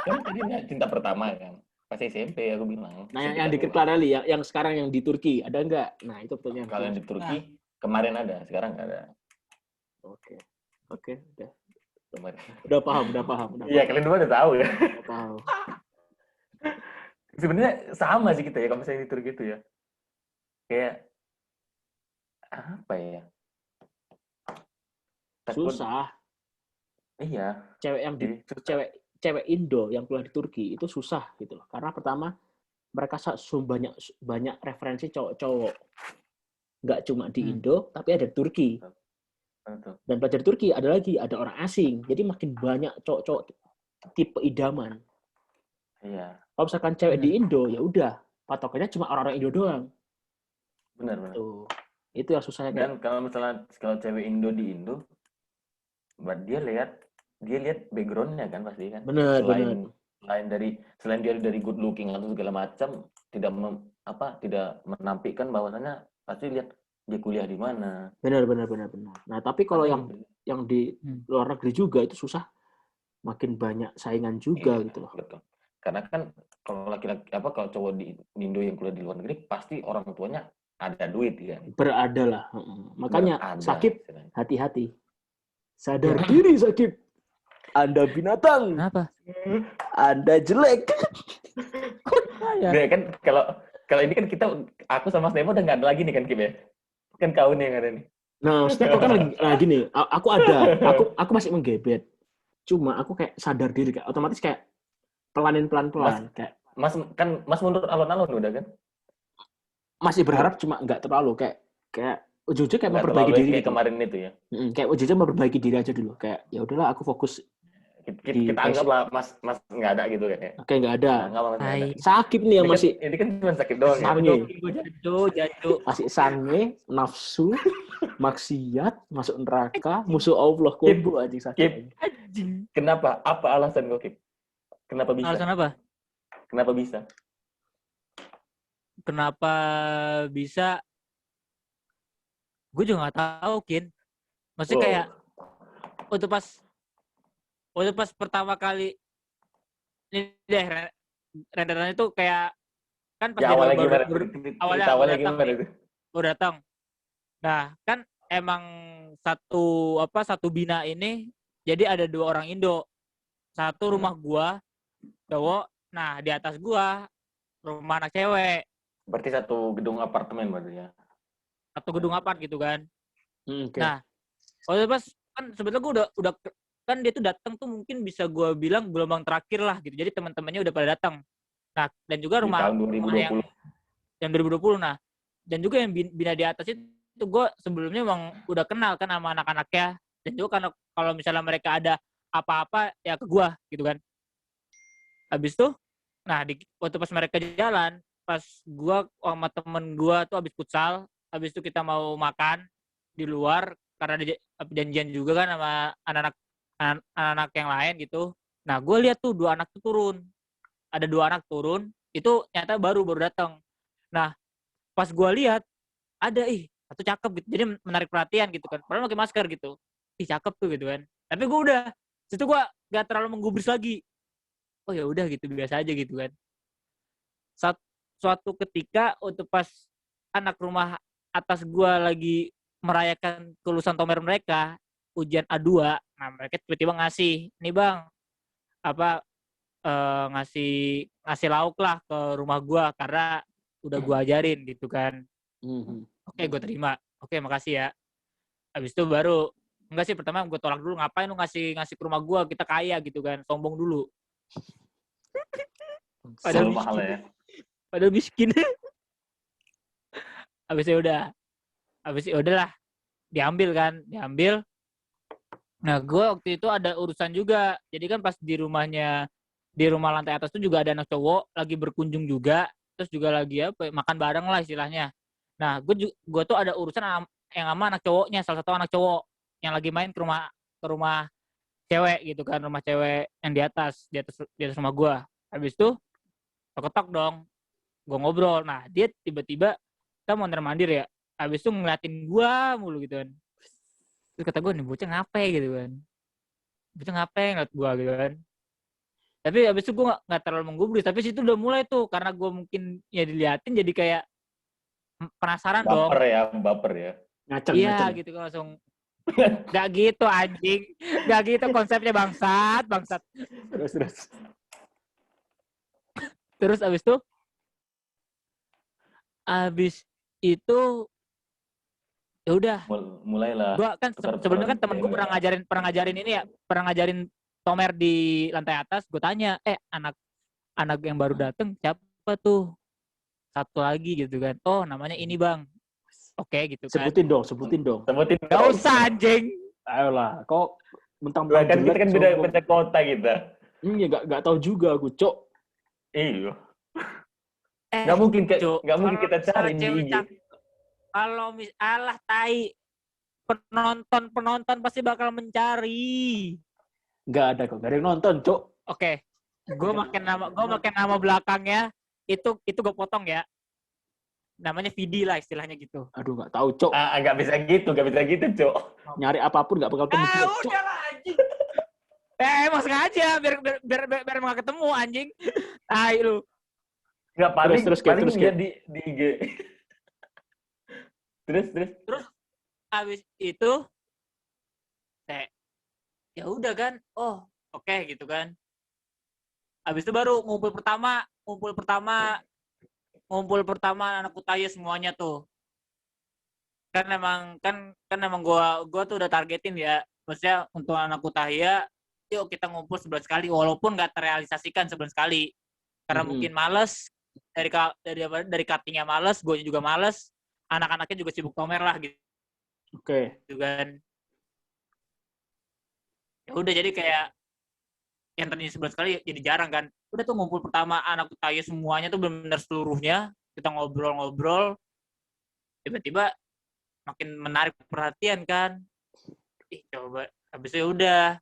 Kan tadi cinta pertama kan. Pas SMP aku bilang. Nah, yang di Clarelli, yang sekarang yang di Turki, ada nggak? Nah, itu pertanyaan. Kalau yang di Turki, kemarin ada, sekarang nggak ada. Oke, udah. Kemarin. Udah paham. Iya, kalian dua udah tahu ya. Udah tahu. Sebenarnya sama sih kita ya, kalau misalnya di Turki itu ya. Kayak apa ya? Takut. Susah. Iya. Cewek Indo yang kuliah di Turki itu susah gitu loh. Karena pertama mereka banyak referensi cowok-cowok. Nggak cuma di Indo, tapi ada di Turki. Betul. Dan pelajar Turki ada orang asing. Jadi makin banyak cowok-cowok tipe idaman. Iya. Kalau misalkan cewek di Indo, ya udah patokannya cuma orang-orang Indo doang. Benar. Tuh. Itu yang susahnya. Dan kalau cewek Indo di Indo, dia lihat background-nya kan pasti kan. Benar. Selain dia dari good looking atau segala macam, tidak menampilkan bahwasannya pasti lihat dia kuliah di mana. Benar. Nah, tapi kalau yang di luar negeri juga itu susah, makin banyak saingan juga gitu loh. Betul. Karena kan kalau laki-laki kalau cowok di Indo yang kuliah di luar negeri pasti orang tuanya ada duit kan. Berada lah. Makanya Sakib hati-hati. Sadar diri Sakib. Anda binatang. Kenapa? Anda jelek. Nah, kan kalau ini kan aku sama Nemo udah nggak ada lagi nih kan Kim ya. Kan kau nih yang ada nih. Nah, maksudnya kau kan lagi nih. Aku ada. Aku masih menggebet. Cuma aku kayak sadar diri kayak otomatis kayak pelan-pelan kayak Mas mundur alon-alon udah kan? Masih berharap cuma nggak terlalu kayak ujung-ujungnya kayak memperbaiki diri kayak gitu. Kemarin itu ya. Kayak ujung-ujungnya memperbaiki diri aja dulu. Kayak ya udahlah aku fokus. Kita anggaplah Mas nggak ada gitu kan ya. Oke, nggak ada. Sakib nih yang masih. Ini kan cuma Sakib doang. Sange. Jancuk. Masih sange, nafsu, maksiat, masuk neraka, musuh Allah kubu anjing Sakib. Kenapa? Apa alasan kok Kip? Kenapa bisa? Alasan apa? Kenapa bisa? Kenapa bisa? Gue juga nggak tahu, Kin. Maksudnya kayak waktu pas pertama kali ini deh renderannya itu kayak kan pas ya, awalnya gimana itu? Baru datang. Nah, kan emang satu bina ini jadi ada 2 orang Indo. Satu rumah gua cowok, nah di atas gua rumah anak cewek. Berarti satu gedung apartemen berarti ya. Satu gedung apart gitu kan. Okay. Nah, waktu pas kan sebetulnya gua udah kan dia tuh datang tuh mungkin bisa gua bilang gelombang terakhir lah gitu. Jadi teman-temannya udah pada datang. Nah, dan juga rumah tahun 2020. yang 2020. Nah, dan juga yang bina di atas itu gue sebelumnya emang udah kenal kan sama anak-anaknya, dan juga karena kalau misalnya mereka ada apa-apa ya ke gue gitu kan. Habis itu, nah waktu pas mereka jalan, pas gue sama temen gue tuh habis futsal, habis itu kita mau makan di luar karena ada janjian juga kan sama anak-anak yang lain gitu. Nah gue lihat tuh dua anak tuh turun, ada dua anak turun, itu ternyata baru datang. Nah pas gue lihat ada satu cakep gitu, jadi menarik perhatian gitu kan, padahal pakai masker gitu, cakep tuh gitu kan. Tapi gue udah situ gue gak terlalu menggubris lagi, oh ya udah gitu, biasa aja gitu kan. Suatu ketika untuk pas anak rumah atas gue lagi merayakan kelulusan tomer mereka, ujian A2, nah mereka tiba-tiba ngasih, nih bang, apa ngasih lauk lah ke rumah gue karena udah gue ajarin gitu kan. Oke, gue terima. Oke, makasih ya. Habis itu baru, enggak sih, pertama gue tolak dulu, ngapain lu ngasih ke rumah gue, kita kaya gitu kan, sombong dulu. Padahal mahal miskin. ya. Padahal miskin. Habis itu udahlah, diambil. Nah, gue waktu itu ada urusan juga. Jadi kan pas di rumah lantai atas itu juga ada anak cowok lagi berkunjung juga, terus juga lagi makan bareng lah istilahnya. Nah, gue tuh ada urusan yang sama anak cowoknya, salah satu anak cowok yang lagi main ke rumah cewek gitu kan, rumah cewek yang di atas rumah gue. Habis itu ketok dong, gue ngobrol. Nah, dia tiba-tiba kita mondar-mandir ya. Habis itu ngeliatin gue mulu gitu kan. Terus kata gue, nih bocah ngapain gitu kan. Bocah ngapain ngeliat gue gitu kan. Tapi habis itu gue gak terlalu menggubris. Tapi situ udah mulai tuh, karena gue mungkin ya diliatin jadi kayak penasaran dong. Baper ya. Iya gitu kan, langsung. Gak gitu anjing. Gak gitu konsepnya, bangsat. Terus abis itu ya udah. Mulailah. Gua kan sebelumnya kan temen gue pernah ngajarin tomer di lantai atas. Gue tanya, anak yang baru dateng siapa tuh? Satu lagi gitu kan. Oh, namanya ini bang. Oke gitu kan. Sebutin dong. Gak usah anjing. Ayolah, kok mentang-mentang kan jelek. Kita kan beda kota kita. Iya, gak tahu juga aku, Cok. Iya. Gak mungkin kita cari di IG. Kalau tai, penonton pasti bakal mencari. Gak ada kok, gak ada yang nonton, Cok. Oke. Gue makin nama belakangnya itu gue potong ya. Namanya Vidi lah istilahnya gitu. Aduh, gak tahu, Cok. Gak bisa gitu, Cok. Nyari apapun gak bakal ketemu, Cok. Udah lah anjing. Emang sengaja biar gak ketemu anjing. Tai lu. Gak paling terus di IG. Terus habis itu ya udah kan. Oh, oke gitu kan. Habis itu baru ngumpul pertama anak Kutaya semuanya tuh. Kan emang gua tuh udah targetin ya. Maksudnya untuk anak Kutaya, yuk kita ngumpul sebulan sekali, walaupun nggak terrealisasikan sebulan sekali. Karena mungkin males, dari cuttingnya males, gue juga males, anak-anaknya juga sibuk tomer lah gitu. Oke. Gitu kan. Ya udah, jadi kayak yang tadinya sebulan sekali jadi jarang kan. Udah tuh ngumpul pertama anak Kutaya semuanya tuh benar-benar seluruhnya, kita ngobrol-ngobrol, tiba-tiba makin menarik perhatian kan. Coba habis itu udah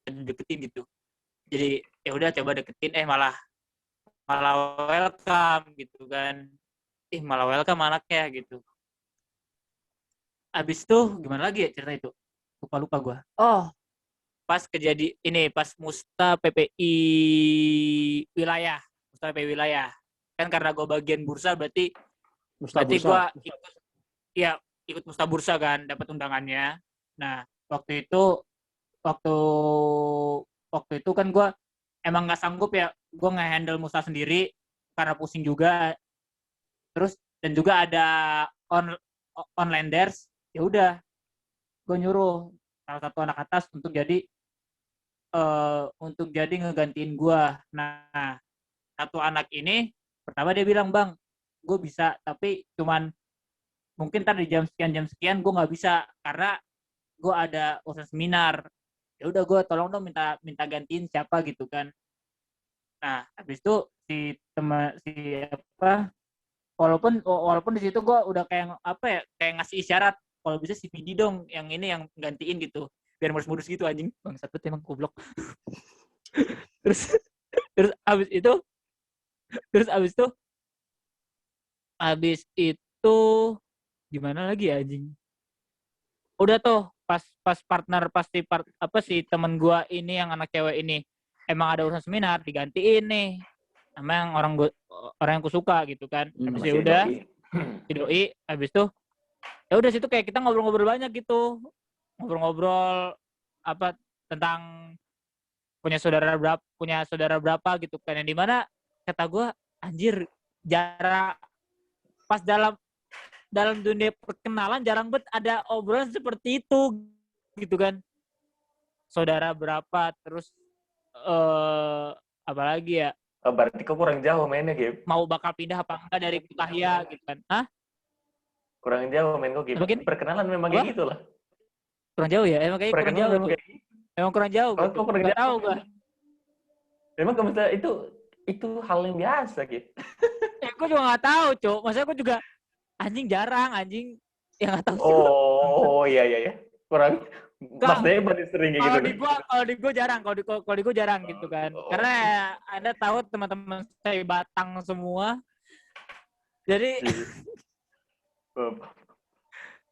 deketin gitu. Jadi ya udah coba deketin, malah welcome gitu kan. Malah welcome anaknya gitu. Habis itu gimana lagi ya cerita itu? Lupa gue. Oh, pas pas Musta PPI wilayah. Kan karena gue bagian bursa berarti gue ikut Musta Bursa kan, dapat undangannya. Nah, waktu itu kan gue emang nggak sanggup ya, gue nge-handle Musta sendiri karena pusing juga. Terus dan juga ada onliners, ya udah gue nyuruh salah satu anak atas untuk jadi ngegantiin gue. Nah, satu anak ini pertama dia bilang, bang, gue bisa, tapi cuman mungkin ntar di jam sekian gue nggak bisa karena gue ada urusan seminar. Ya udah gue tolong dong minta gantiin siapa gitu kan. Nah habis itu walaupun di situ gue udah kayak apa ya, kayak ngasih isyarat kalau bisa si PD dong yang ini yang gantiin gitu biar modus-modus gitu anjing. Bangsat banget emang goblok. terus terus abis itu gimana lagi ya anjing, udah tuh pas partner si temen gua ini yang anak cewek ini emang ada urusan seminar digantiin nih sama yang orang yang ku suka gitu kan. Habis Masih udah doi. si doi habis tuh ya udah situ kayak kita ngobrol-ngobrol banyak gitu, ngobrol-ngobrol apa tentang punya saudara berapa gitu kan, yang dimana kata gua anjir jarak pas dalam dunia perkenalan jarang banget ada obrolan seperti itu gitu kan. Saudara berapa, terus apalagi ya, Oh, berarti kau kurang jauh mainnya, Gib. mau bakal pindah apa enggak dari Kuliah gitu kan. Hah? Kurang jauh main kau, Gib. Apa, Gin? Perkenalan memang kayak gitu lah. Kurang jauh ya? Emang kayaknya kurang Perkenalan jauh memang tuh. kayak gitu. Emang kurang jauh Oh, gitu. kau kurang Nggak jauh. tahu gua. Memang kamu itu hal yang biasa, Gib. Gua juga nggak tahu, Cuk. Maksudnya gua juga anjing jarang, anjing. Ya nggak tahu sih. Oh, iya. Kurang. Mas Deban sering kayak gitu. Kalau di gua jarang, kalau di gua jarang gitu kan. Karena ya, Anda tahu teman-teman saya Batang semua. Jadi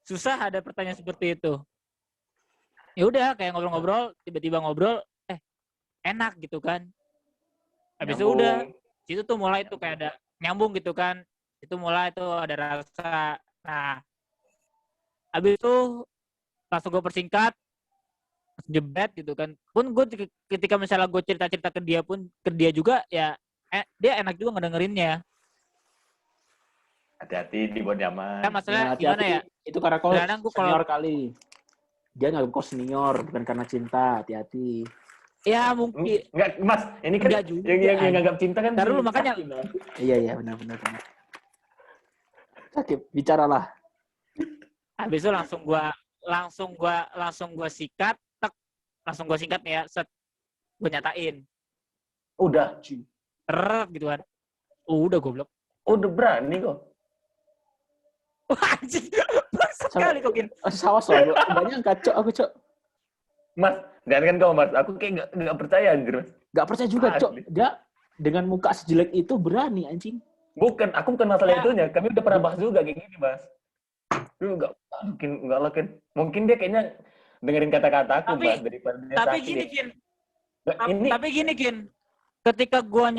susah ada pertanyaan seperti itu. Ya udah kayak ngobrol-ngobrol, tiba-tiba ngobrol, enak gitu kan. Habis itu udah, situ tuh mulai tuh kayak ada nyambung gitu kan. Itu mulai tuh ada rasa. Nah, habis itu langsung gue persingkat, jebret gitu kan. Pun gue ketika misalnya gue cerita-cerita ke dia juga ya, dia enak juga ngedengerinnya. Hati-hati dibuat nyaman. Kan masalah Ya, gimana ya? Itu karena kau Kadang gua senior kali. Dia nggak kau senior, bukan karena cinta. Hati-hati. Ya mungkin. Enggak, Mas. Ini kan Enggak juga, yang nganggap cinta kan. Ntar dulu, makanya. Iya, benar. Sakit, bicaralah. Habis itu langsung gua sikat, langsung gua singkat nih ya, gua nyatain. Udah. Gitu kan. Udah goblok. Udah berani kok. Wah, anjing. Sekali kok, Gin. Sawas soalnya. Banyak kacau aku, Cok. Mas, gantikan kau, Mas. Aku kayak nggak percaya, anjir, Mas. Nggak percaya juga, Asli. Cok. Dia dengan muka sejelek itu berani, anjing. Aku bukan masalah itunya. Kami udah pernah bahas juga kayak gini, Mas. Lu nggak lah, Ken. Mungkin dia kayaknya dengerin kata-kata aku, Mas, daripada dia Tapi sakit. gini, Gin. Ini Tapi gini, Gin. Ketika gua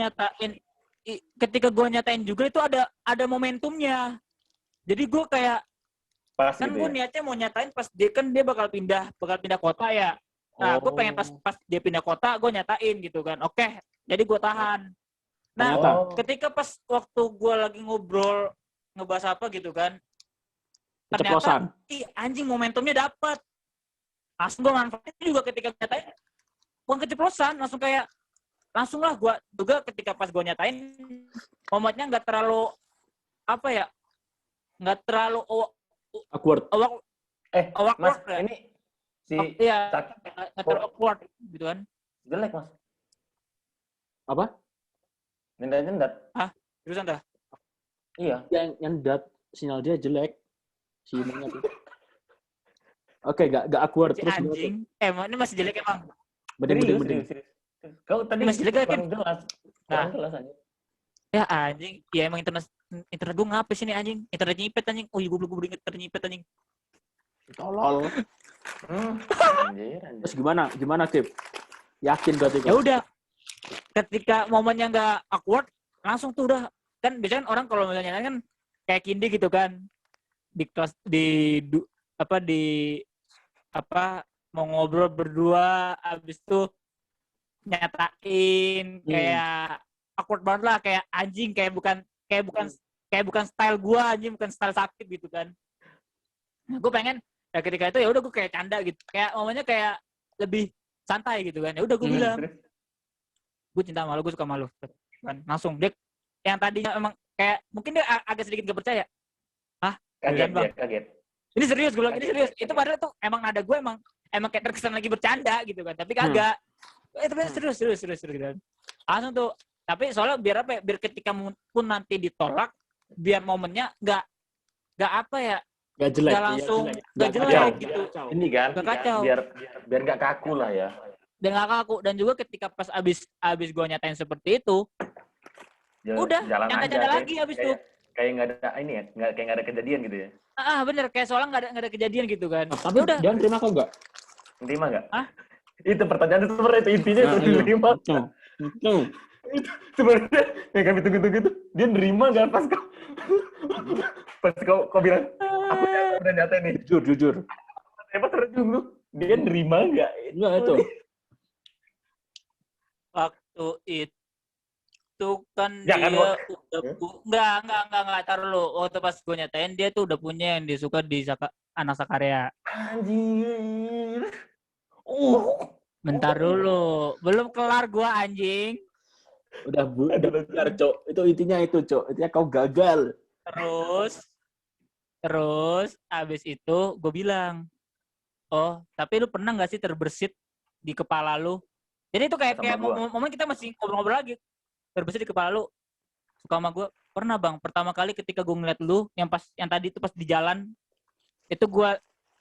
nyatain juga itu ada momentumnya. Jadi gue kayak pas kan gitu gue ya. niatnya mau nyatain pas dia bakal pindah kota ya. Nah, gue pengen pas dia pindah kota gue nyatain gitu kan. Oke, jadi gue tahan. Nah, ketika pas waktu gue lagi ngobrol ngebahas apa gitu kan, ternyata anjing momentumnya dapet. Langsung gue manfaatin juga ketika nyatain. Bukan keceplosan, langsung lah gue juga ketika pas gue nyatain momennya nggak terlalu apa ya, nggak terlalu awkward. Mas, ya? Ini si nggak terlalu awkward gitu kan. Jelek, Mas. Apa? Nyendat. Terusan dah. Iya. Yang nyendat sinyal dia jelek. Sinyalnya tuh. Oke, nggak awkward. Si Terus anjing. Ini masih jelek emang. Mending. Kau tadi masih jelek kan? Jelas. Nah, jelas aja. Ya anjing, ya emang internet gue ngapis ini anjing. Internet nyipet anjing. Oh iya gue belum internet nyipet anjing. Tolol. Anjir. Terus gimana Kip? Yakin berarti kok? Ya udah. Ketika momennya nggak awkward, langsung tuh udah. Kan biasanya orang kalau misalnya kan kayak Kindi gitu kan. Di kelas mau ngobrol berdua, abis itu nyatain kayak awkward banget lah, kayak anjing, kayak bukan style gua anjing, bukan style sakit gitu kan. Nah, gue pengen ya ketika itu ya udah gue kayak canda gitu, kayak momennya kayak lebih santai gitu kan. Ya udah gue bilang gue cinta sama lu, gue suka sama lu kan. Langsung dia yang tadinya emang kayak mungkin dia agak sedikit gak percaya. Kaget Bang. dia, kaget. Ini serius, gue bilang ini Kaget. serius. Itu padahal tuh emang nada gue emang kayak terkesan lagi bercanda gitu kan, tapi kagak. Tapi serius gitu kan. Langsung tuh, tapi soalnya biar apa ya, biar ketika pun nanti ditolak, biar momennya nggak apa ya, Gak jelek. nggak langsung nggak kacau. jelek gitu. Ini kan, Nggak kacau. biar nggak kaku lah ya. Dan nggak kaku. Dan juga ketika pas abis gue nyatain seperti itu, udah Jalan yang aja. canda lagi abis itu. Kayak nggak ada ini ya, kayak nggak ada kejadian gitu ya. Bener, kayak soalnya nggak ada kejadian gitu kan. Tapi Udah. dia terima kok enggak? Terima nggak? Hah? Itu pertanyaan sebenarnya itu intinya itu terima. Itu. Sebenarnya yang kami tunggu-tunggu itu dia nerima nggak pas kau bilang aku udah nyatain nih. Jujur. Emang terjun tuh dia nerima nggak? Enggak itu. Waktu itu kan Ya, kan, dia udah enggak taruh lu. Waktu pas gue nyatain dia tuh udah punya yang dia suka di anak Sakarya. Anjir. Bentar dulu, belum kelar gua anjing. Udah benar, Cok. Itu intinya itu, Cok. Intinya kau gagal. Terus abis itu gue bilang, oh tapi lu pernah nggak sih terbersit di kepala lu? Jadi itu kayak momen kita masih ngobrol-ngobrol lagi. Terbersit di kepala lu, suka sama gue. Pernah bang, pertama kali ketika gue ngeliat lu, yang tadi itu pas di jalan, itu gue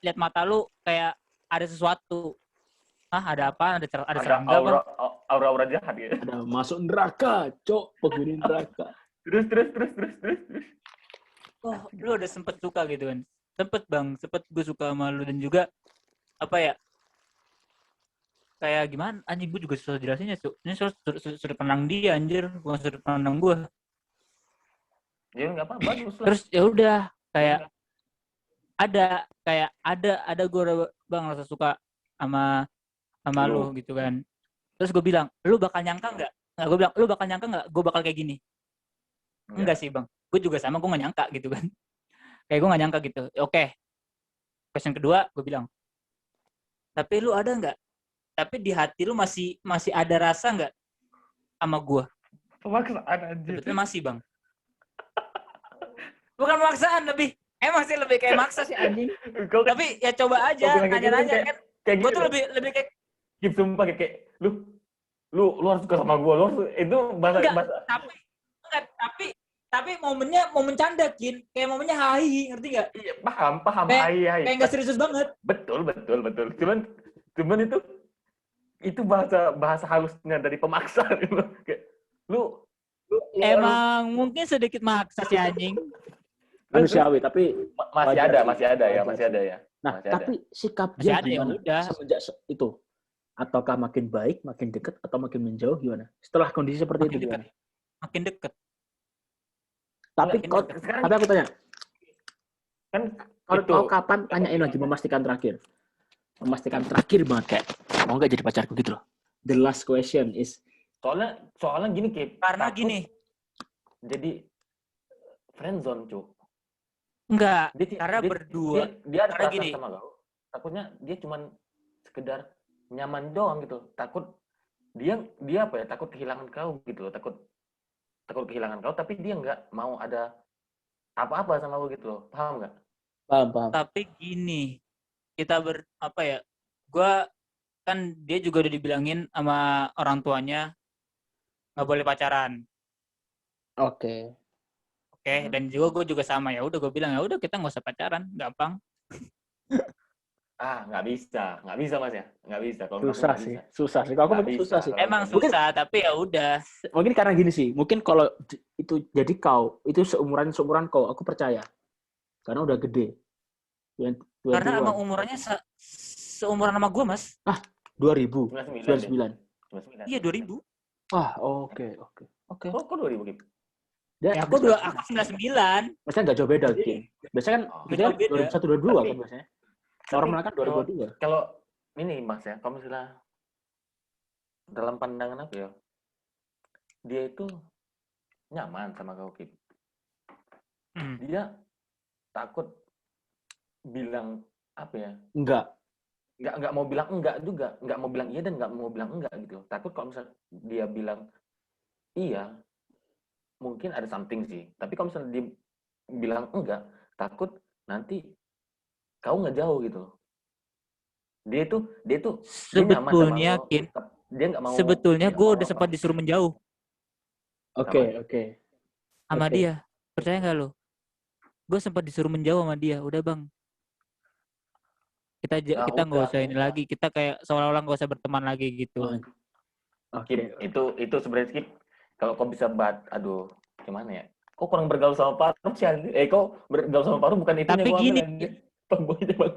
lihat mata lu kayak ada sesuatu. Ada apa? Ada serangga bang? Aura jahat ya. Ada masuk neraka, Cok. Penghuni neraka. Terus. Oh, lu udah sempet suka gitu kan? Sempet gue suka sama lu. Dan juga apa ya, kayak gimana anjing, gue juga susah jelasinnya, Cuk. Ini sudut pandang dia anjir, bukan sudut pandang gue. Ya nggak apa, bagus lah. Terus ya udah kayak ada gue bang rasa suka sama lu gitu kan. Terus gue bilang, lu bakal nyangka nggak? Nggak, gue bilang, lu bakal nyangka nggak gue bakal kayak gini? Enggak sih bang, gue juga sama, gue nggak nyangka gitu kan. Kayak gue nggak nyangka gitu. Oke. Question kedua, gue bilang, tapi lu ada nggak? Tapi di hati lu masih ada rasa nggak sama gue? Pemaksaan anjir. Sebetulnya masih bang. Bukan pemaksaan, emang sih lebih kayak maksa sih anjing. Tapi ya coba aja, nanya-nanya kan. Kayak Gue gitu. tuh lebih kayak Gip, sumpah kayak lu harus suka sama gue, itu bahasa. Tapi momen canda, Kin. Kayak momennya hai, ngerti nggak? Iya, paham. Kayak nggak serius banget. Betul. Cuman itu bahasa halusnya dari pemaksa gitu. Kayak lu Emang mungkin sedikit maksa sih anjing. Manusiawi, tapi masih ada ya. Nah, masih tapi sikap Masih dia ada, ya gimana udah. semenjak itu? Ataukah makin baik, makin dekat, atau makin menjauh gimana? Setelah kondisi seperti Makin itu dekat. gimana? Makin deket. Tapi sekarang tapi aku tanya, kan kau kapan tanyain lagi memastikan terakhir banget kayak mau nggak jadi pacarku gitu loh. The last question is soalnya gini Kip. Karena gini. Jadi friendzone, Cuk. Enggak, Dia karena berdua. Dia ada Karena perasaan gini. sama kau. Takutnya dia cuman sekedar nyaman doang gitu. Takut dia apa ya? Takut kehilangan kau gitu loh. Takut kehilangan kau, tapi dia nggak mau ada apa-apa sama kau gitu loh. Paham nggak? paham. Tapi gini, kita apa ya? Gua kan dia juga udah dibilangin sama orang tuanya nggak boleh pacaran. Oke. Dan juga gue juga sama, ya udah gue bilang ya udah kita nggak usah pacaran, gampang. Nggak bisa Mas ya, nggak bisa. Kalau Susah sih. Kalau aku mungkin susah sih. Emang susah, tapi ya udah. Mungkin karena gini sih. Mungkin kalau itu jadi kau itu seumuran kau, aku percaya. Karena udah gede. Karena emang umurannya seumuran sama gue, Mas. 2000. 99. Iya 2000. Oke. Kok 2000 Kip? Aku 99. Maksudnya nggak jauh beda, Kim. Biasanya kan Nggak jauh beda. 2001 2002 kan biasanya. Normal kan 2022. Kalau ini Mas ya, kalau misalnya dalam pandangan aku ya, dia itu nyaman sama kau Kip. Dia takut bilang apa ya? Nggak mau bilang enggak juga, nggak mau bilang iya dan nggak mau bilang enggak gitu. Takut kalau misalnya dia bilang iya, mungkin ada something sih. Tapi kalau misalnya dia bilang enggak, takut nanti kau nggak jauh gitu loh. Dia nyaman sama Sebetulnya, lo. Kin, Dia nggak mau sebetulnya nggak gue mau udah apa. sempat disuruh menjauh Oke, oke. sama Oke. dia. Percaya nggak lo? Gue sempat disuruh menjauh sama dia. Udah bang, Nah, kita nggak udah. usah ini lagi. Kita kayak seolah-olah nggak usah berteman lagi gitu. Oh, Skip. oke. Itu sebenarnya skip. Kalau kau bisa aduh, gimana ya? Kau kurang bergaul sama Parum sih anjir. Kau bergaul sama Parum bukan itunya Tapi gua ambil gini, anjir. Pemboynya bang.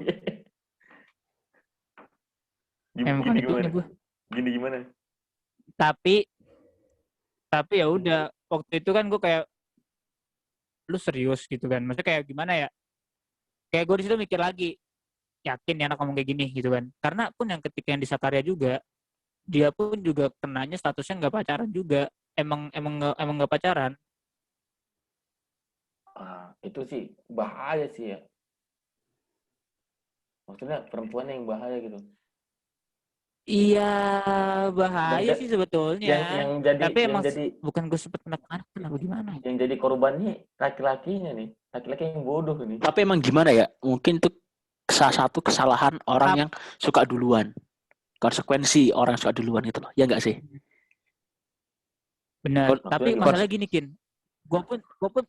emang Gini kan itunya gimana? gue. Gini gimana? Tapi ya udah. Waktu itu kan gue kayak, lu serius gitu kan? Maksudnya kayak gimana ya? Kayak gue di situ mikir lagi, yakin ya anak ngomong kayak gini gitu kan? Karena pun yang ketika yang di Sakarya juga, dia pun juga kenanya statusnya nggak pacaran juga. Emang nggak pacaran. Itu sih bahaya sih ya. Maksudnya perempuannya yang bahaya gitu. Iya, Dan bahaya sih sebetulnya. yang jadi Tapi yang emang jadi bukan gue sempet anak kenapa gimana? yang jadi korbannya laki-lakinya nih. Laki-laki yang bodoh nih. Tapi emang gimana ya? Mungkin itu salah satu kesalahan orang yang suka duluan. Konsekuensi orang suka duluan gitu loh. Ya enggak sih? Bener. Maksudnya Tapi gimana? masalah gini Kin, gue pun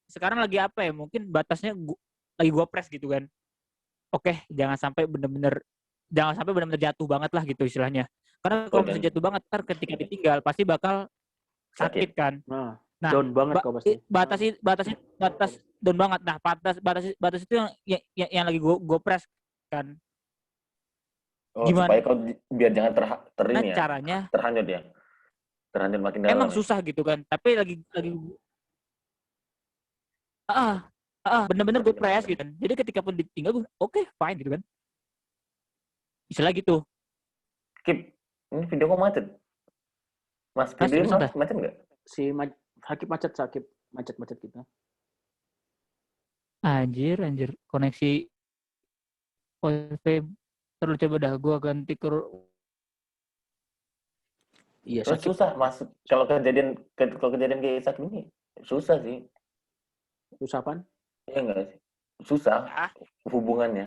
sekarang lagi apa ya? Mungkin batasnya lagi gue press gitu kan. Oke, jangan sampai bener-bener jatuh banget lah gitu istilahnya. Karena Oh, kalau misalnya jangan jatuh banget, ntar ketika ditinggal pasti bakal sakit. sakit kan. Nah, Nah, down banget kau pasti. batas down banget. Nah, batas itu yang lagi gue press kan. Oh, supaya Gimana kau biar jangan ini ya, caranya? terhanyut ya. Terhanyut makin dalam Emang ya. susah gitu kan. Tapi lagi ah bener-bener gue press gitu kan. Jadi ketika pun ditinggal gue oke, fine gitu kan. Istilah gitu. Skip. Ini video kok macet. Mas, Ah, video serius mas entah. macet nggak? Sakit macet kita. Anjir. Koneksi wifi. Terus coba dah gue ganti ke Iya, Terus sakit. susah mas. Kalau kejadian kayak sakit ini susah sih. Usapan? Iya nggak sih? Susah ah, hubungannya.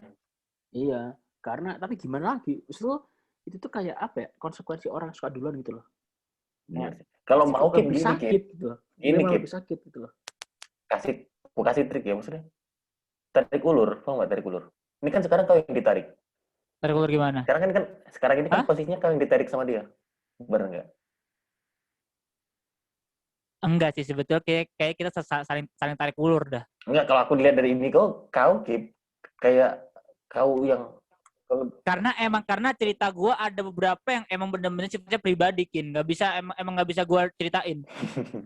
Iya. Karena tapi gimana lagi? Justru itu tuh kayak apa ya? Konsekuensi orang suka duluan gitu loh. Iya Nah, sih. Kalau pasti mau Kip lebih gini Kip. sakit gitu loh. Dia Gini malah Kip. lebih sakit gitu loh. Kasih trik ya maksudnya. Tarik ulur, tau nggak tarik ulur? Ini kan sekarang kau yang ditarik. tarik ulur gimana? Sekarang ini kan Hah? posisinya kau yang ditarik sama dia. Bener nggak? Enggak sih sebetulnya kayak kita saling tarik ulur dah. Enggak, kalau aku dilihat dari ini kau Kip kayak kau yang Karena cerita gue ada beberapa yang emang bener-bener sifatnya pribadi Kin, emang nggak bisa gue ceritain. Itu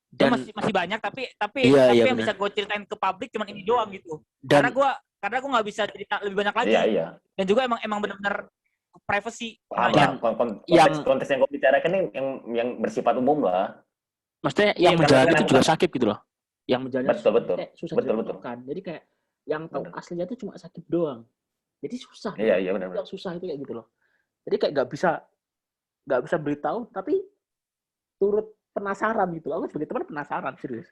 Dan masih banyak tapi iya yang benar. bisa gue ceritain ke publik cuman ini doang gitu. Dan Karena gue nggak bisa cerita lebih banyak lagi. iya. Dan juga emang benar-benar privacy Paham namanya. lah. yang Konteks yang kau bicarakan ini yang bersifat umum lah. maksudnya Iya, yang Karena menjalani kan itu aku juga kan sakit gitu loh. Yang menjalani betul. kayak susah Betul. ditentukan. Jadi kayak yang tahu Betul. aslinya itu cuma sakit doang. Jadi susah. Iya benar. Yang susah itu kayak gitu loh. Jadi kayak nggak bisa beritahu tapi turut penasaran gitu. Aku sebagai teman penasaran serius.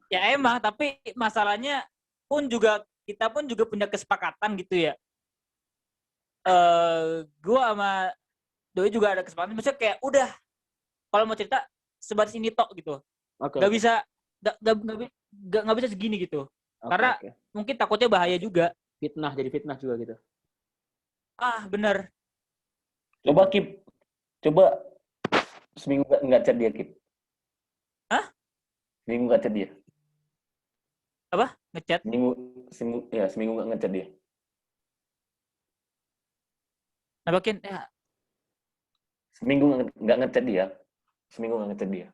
Ya emang, tapi masalahnya kita pun juga punya kesepakatan gitu ya. Gue sama Doi juga ada kesepakatan. Maksudnya kayak udah kalau mau cerita sebatas ini tok gitu. Oke. Gak bisa nggak bisa segini gitu. Karena mungkin takutnya bahaya juga. Jadi fitnah juga gitu. Bener. Coba Kip. Seminggu nggak chat dia Kip. Hah? Seminggu nggak chat dia. Apa? Ngechat? Seminggu nggak ngechat dia. Apa Kin? Ya, Seminggu nggak ngechat dia.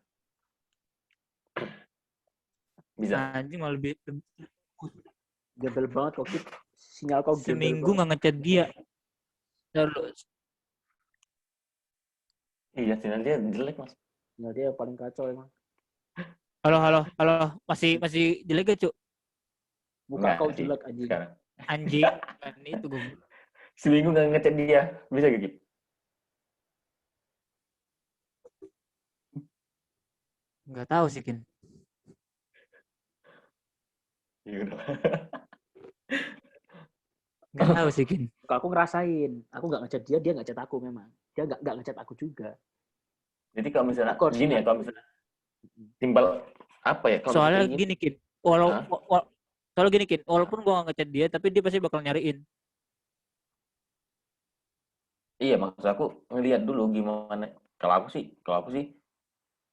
Bisa. anjing malah lebih Gebel banget kok. Sinyal kau gebel seminggu banget. nggak ngechat dia. Terus Iya, sinyal dia jelek mas. Sinyal dia paling kacau emang. halo. Masih jelek gak, Cuk? Muka Nggak kau sih, jelek anjing. sekarang. Anjing. Kan itu gue. Seminggu nggak ngechat dia. Bisa gak Kip? Nggak tahu sih, Kin. Ya udah. Nggak tahu sih, Kin. Kalau aku ngerasain, aku nggak ngechat dia, dia nggak chat aku memang. Dia nggak ngechat aku juga. Jadi kalau misalnya Aku harus gini ya, ingat. kalau misalnya timbal apa ya, kalau misalnya Soalnya kayak gini, gini, Kin. Walau, Hah? soalnya gini, Kin. Walaupun gua nggak ngechat dia, tapi dia pasti bakal nyariin. iya maksud aku ngelihat dulu gimana. Kalau aku sih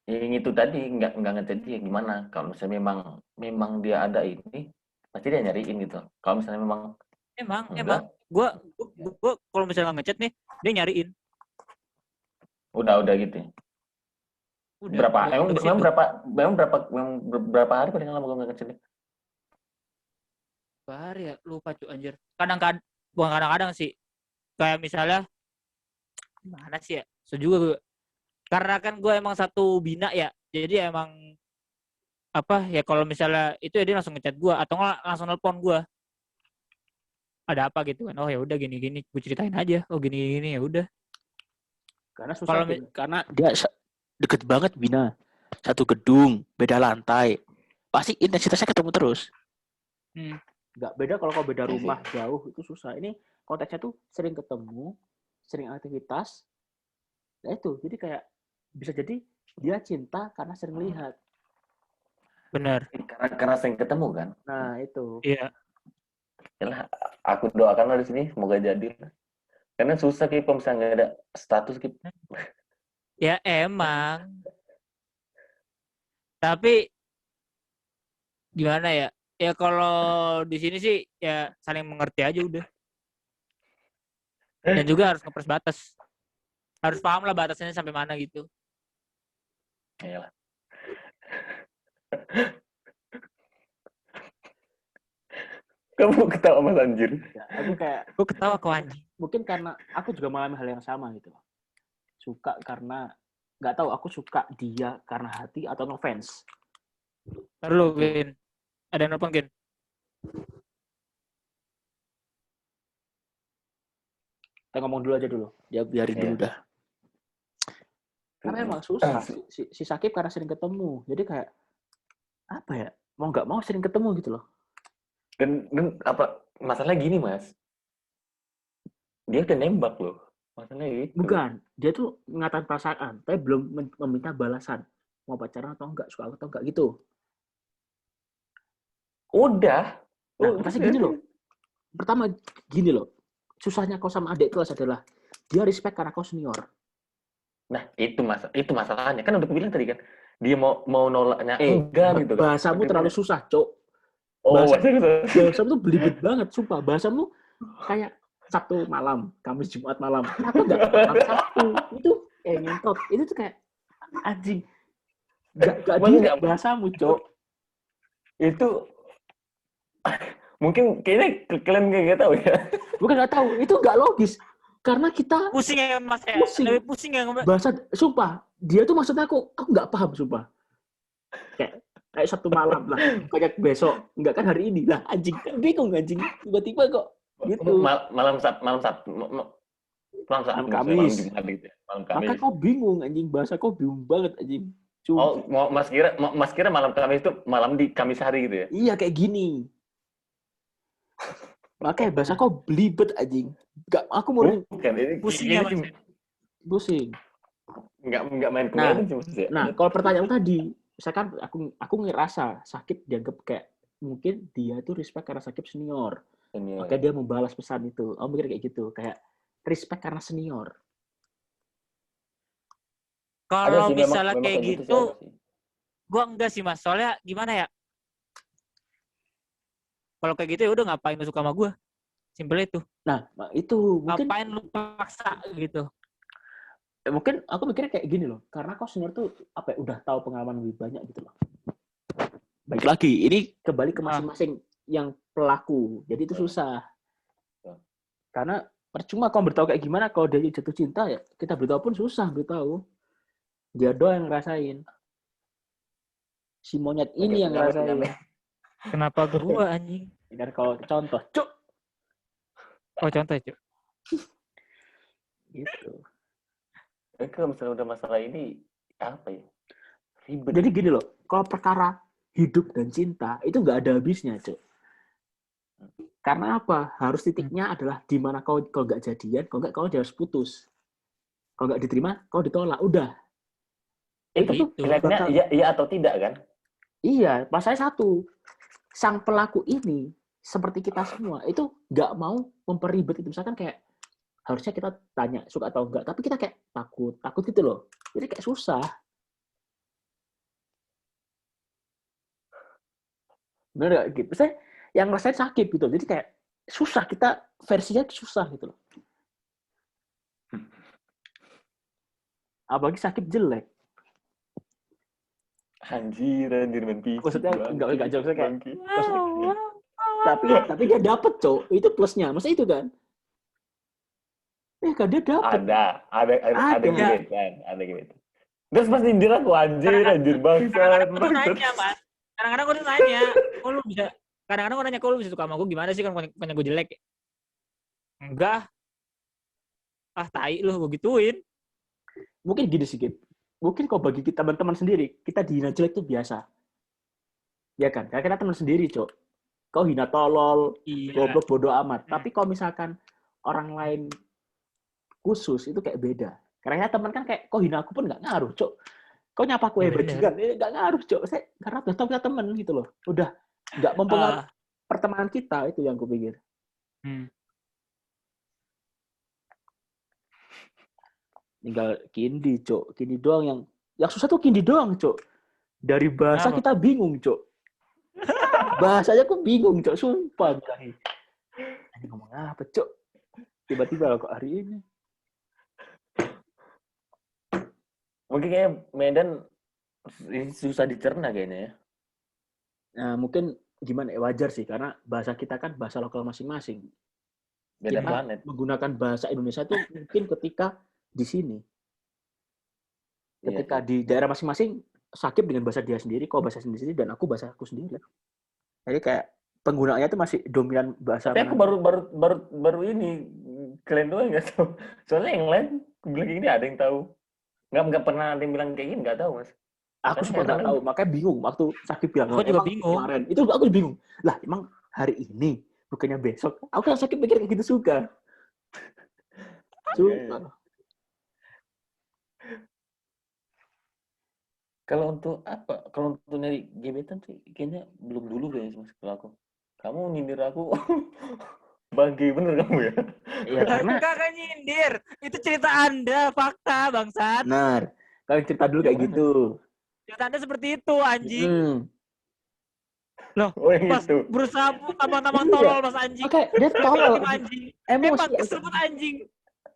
yang itu tadi nggak ngechat dia gimana. Kalau misalnya memang dia ada ini, pasti dia nyariin gitu. Kalau misalnya memang Emang. enggak, Gua kalau misalnya nggak ngechat nih, dia nyariin. udah gitu. Ya. Udah, Berapa? udah Emang ke memang situ. berapa hari paling lama gue ngechat dia? Bahar ya, lupa cuy anjir. Kadang-kadang, bukan kadang-kadang sih. Kayak misalnya, mana sih ya? Juga gue. Karena kan gue emang satu bina ya. Jadi emang apa ya kalau misalnya itu ya dia langsung ngechat gue atau nggak langsung nelpon gue. Ada apa gitu kan? Oh ya udah gini-gini, gue ceritain aja. Oh gini-gini ya udah. Karena susah, Kalau Kin. Karena dia deket banget, Bina. Satu gedung, beda lantai. Pasti intensitasnya ketemu terus. hmm, Nggak beda kalau kau beda Iya sih. rumah jauh, itu susah. Ini konteksnya tuh sering ketemu, sering aktivitas. Nah itu, jadi kayak bisa jadi dia cinta karena sering lihat. bener. Karena sering ketemu kan. Nah itu. Iya. Yalah, aku doakan lah di sini semoga jadi. Karena susah kayak kalau misalnya nggak ada status gitu. Ya emang. Tapi gimana ya? Ya kalau di sini sih ya saling mengerti aja udah. Dan juga harus ngepres batas. Harus paham lah batasnya sampai mana gitu. Iyalah. Kamu ketawa mas anjir. Ya, aku kayak Gue ketawa ke anjing. mungkin karena aku juga mengalami hal yang sama gitu. Suka karena nggak tahu aku suka dia karena hati atau ngefans. Ntar lu, Gin. Ada yang nelfon, Gin? Kita ngomong dulu aja dulu. Dia biarin dulu Iya. dah. Karena emang susah. Si Sakib karena sering ketemu. Jadi kayak apa ya? Mau nggak mau sering ketemu gitu loh. Dan apa masalahnya gini mas, dia udah nembak loh. Masalahnya gitu. Bukan, dia tuh ngatain perasaan, tapi belum meminta balasan. Mau pacaran atau enggak, suka atau enggak gitu. Udah. Nah, pasti gini loh. Pertama gini loh. Susahnya kau sama adik kelas adalah dia respect karena kau senior. Nah itu masalahnya kan udah aku bilang tadi kan. Dia mau nolaknya enggak gitu kan. Bahasamu terlalu susah, Cok. Oh, Bahasamu tuh belibet banget, sumpah. Bahasamu kayak Sabtu malam, Kamis Jumat malam. Kenapa enggak malam Sabtu? Itu ngentot. Itu tuh kayak anjing. Gak direct bahasamu, Cok. Itu mungkin kayaknya kalian nggak tahu ya. Bukan nggak tahu, itu nggak logis. Karena kita Pusing ya, Mas. Ya? pusing. Lebih pusing ya. Bahasa, sumpah. Dia tuh maksudnya aku nggak paham, sumpah. Kayak Sabtu malam lah. Kayak besok. Enggak kan hari ini lah. Anjing. Kan bingung, anjing. Tiba-tiba kok gitu. Malam Kamis. Jumat gitu ya. Malam Maka Kamis. kau bingung, anjing. Bahasa kau bingung banget, anjing. Oh, Mas kira malam Kamis itu malam di Kamis hari gitu ya? Iya, kayak gini. Makanya bahasa kau belibet, anjing. Gak, aku mau bukan ini pusing ya, Mas. Pusing. Enggak main kemarin cuma sih. Nah, kalau pertanyaan tadi, misalkan aku ngerasa Sakib dianggap kayak mungkin dia tuh respect karena Sakib senior. Maka dia membalas pesan itu. Oh, mikir kayak gitu, kayak respect karena senior. Kalau misalnya memang kayak gitu, sih. gua enggak sih, Mas. Soalnya gimana ya? Kalau kayak gitu ya udah ngapain lu suka sama gua? Simpel itu. Nah, itu mungkin ngapain lu paksa gitu. Mungkin aku mikirnya kayak gini loh. Karena kau senior tuh apa ya, udah tahu pengalaman lebih banyak gitu loh. Baik lagi, ini kembali ke masing-masing yang pelaku. Jadi itu susah. Karena percuma kau beritahu kayak gimana kalau dia jatuh cinta ya, kita beritahu pun susah beritahu. Dia doang yang ngerasain. Si monyet ini yang ngerasain. Kenapa gua anjing? Dan kalau contoh, cuk. Oh, contoh, Cuk. Gitu. Kalau misalnya udah masalah ini apa ya? Ribet. Jadi gini loh, kalau perkara hidup dan cinta itu nggak ada habisnya, Cuk. Karena apa? Harus titiknya adalah di mana kau nggak jadian, kalau nggak kau harus putus. Kalau nggak diterima, kau ditolak. Udah. Itu tuh Gitu. Pilihannya bakal iya atau tidak kan? iya. Masalahnya satu, sang pelaku ini seperti kita semua itu nggak mau memperibet itu. Misalkan kayak harusnya kita tanya suka atau enggak, tapi kita kayak takut gitu loh. Jadi kayak susah. Bener nggak gitu? Saya yang ngerasain sakit gitu. Jadi kayak susah, kita versinya tuh susah gitu loh. Apalagi sakit jelek. Anjir main fisik. Maksudnya enggak jauh, maksudnya kayak bangki. tapi dia dapet, Cok. Itu plusnya. Masa itu kan? Kan dia dapet. Ada gebetan, ada gebetan. Terus pas nyindir aku anjir bangsa. Kadang-kadang gue nanya, Mas. Kadang-kadang gue nanya, kok lu bisa? Kadang-kadang gue nanya, kok lu bisa suka sama gue gimana sih kan bukannya gue jelek? Enggak. Ah, tai lu, gue gituin. Mungkin gini sih, Gip. Mungkin kok bagi kita teman-teman sendiri, kita dihina jelek itu biasa. Ya kan? Karena kita teman sendiri, Cok. Kau hina tolol, goblok, bodoh amat. Tapi kalau misalkan orang lain khusus, itu kayak beda. Karena teman kan kayak, kau hina aku pun nggak ngaruh, Cok. Kau nyapa aku bajingan, nggak ngaruh, Cok. Karena udah tahu kita teman gitu loh. Udah nggak mempengaruhi pertemanan kita, itu yang aku pikir. Tinggal Kindi, Cok. Kindi doang yang susah tuh Kindi doang, Cok. Dari bahasa kita bingung, Cok. Bahasanya aku bingung, Cok. Sumpah. Ini ngomong apa, Cok? Tiba-tiba kok hari ini. Mungkin kayak Medan ini susah dicerna kayaknya ya. Nah, mungkin gimana ya, wajar sih. Karena bahasa kita kan bahasa lokal masing-masing. Beda Kita planet. menggunakan bahasa Indonesia itu mungkin ketika di sini. Ketika di daerah masing-masing, Sakib dengan bahasa dia sendiri, kau bahasa sendiri, dan aku bahasa aku sendiri. Jadi kayak penggunaannya itu masih dominan bahasa. Tapi aku baru ini kalian doang nggak tahu. Soalnya yang lain bilang kayak gini ada yang tahu. Nggak pernah ada yang bilang kayak gini, nggak tahu mas. Aku semua nggak tahu, makanya bingung waktu Sakib bilang. Aku juga bingung. Kemarin itu aku bingung. Lah emang hari ini bukannya besok? Aku kan Sakib pikir kayak gitu suka. Kalau untuk apa? Kalau untuk nyari gebetan sih kayaknya belum dulu kayaknya mas kalau aku. Kamu nyindir aku bangke bener kamu ya? Iya karena kakak nyindir. Itu cerita Anda, fakta bangsat. benar. Kalian cerita dulu kayak gitu. Cerita Anda seperti itu anjing. Loh, pas itu. berusaha tambah-tambah tolol mas anjing. Oke, dia tolol. Anjing. Emosi. Kesel banget anjing.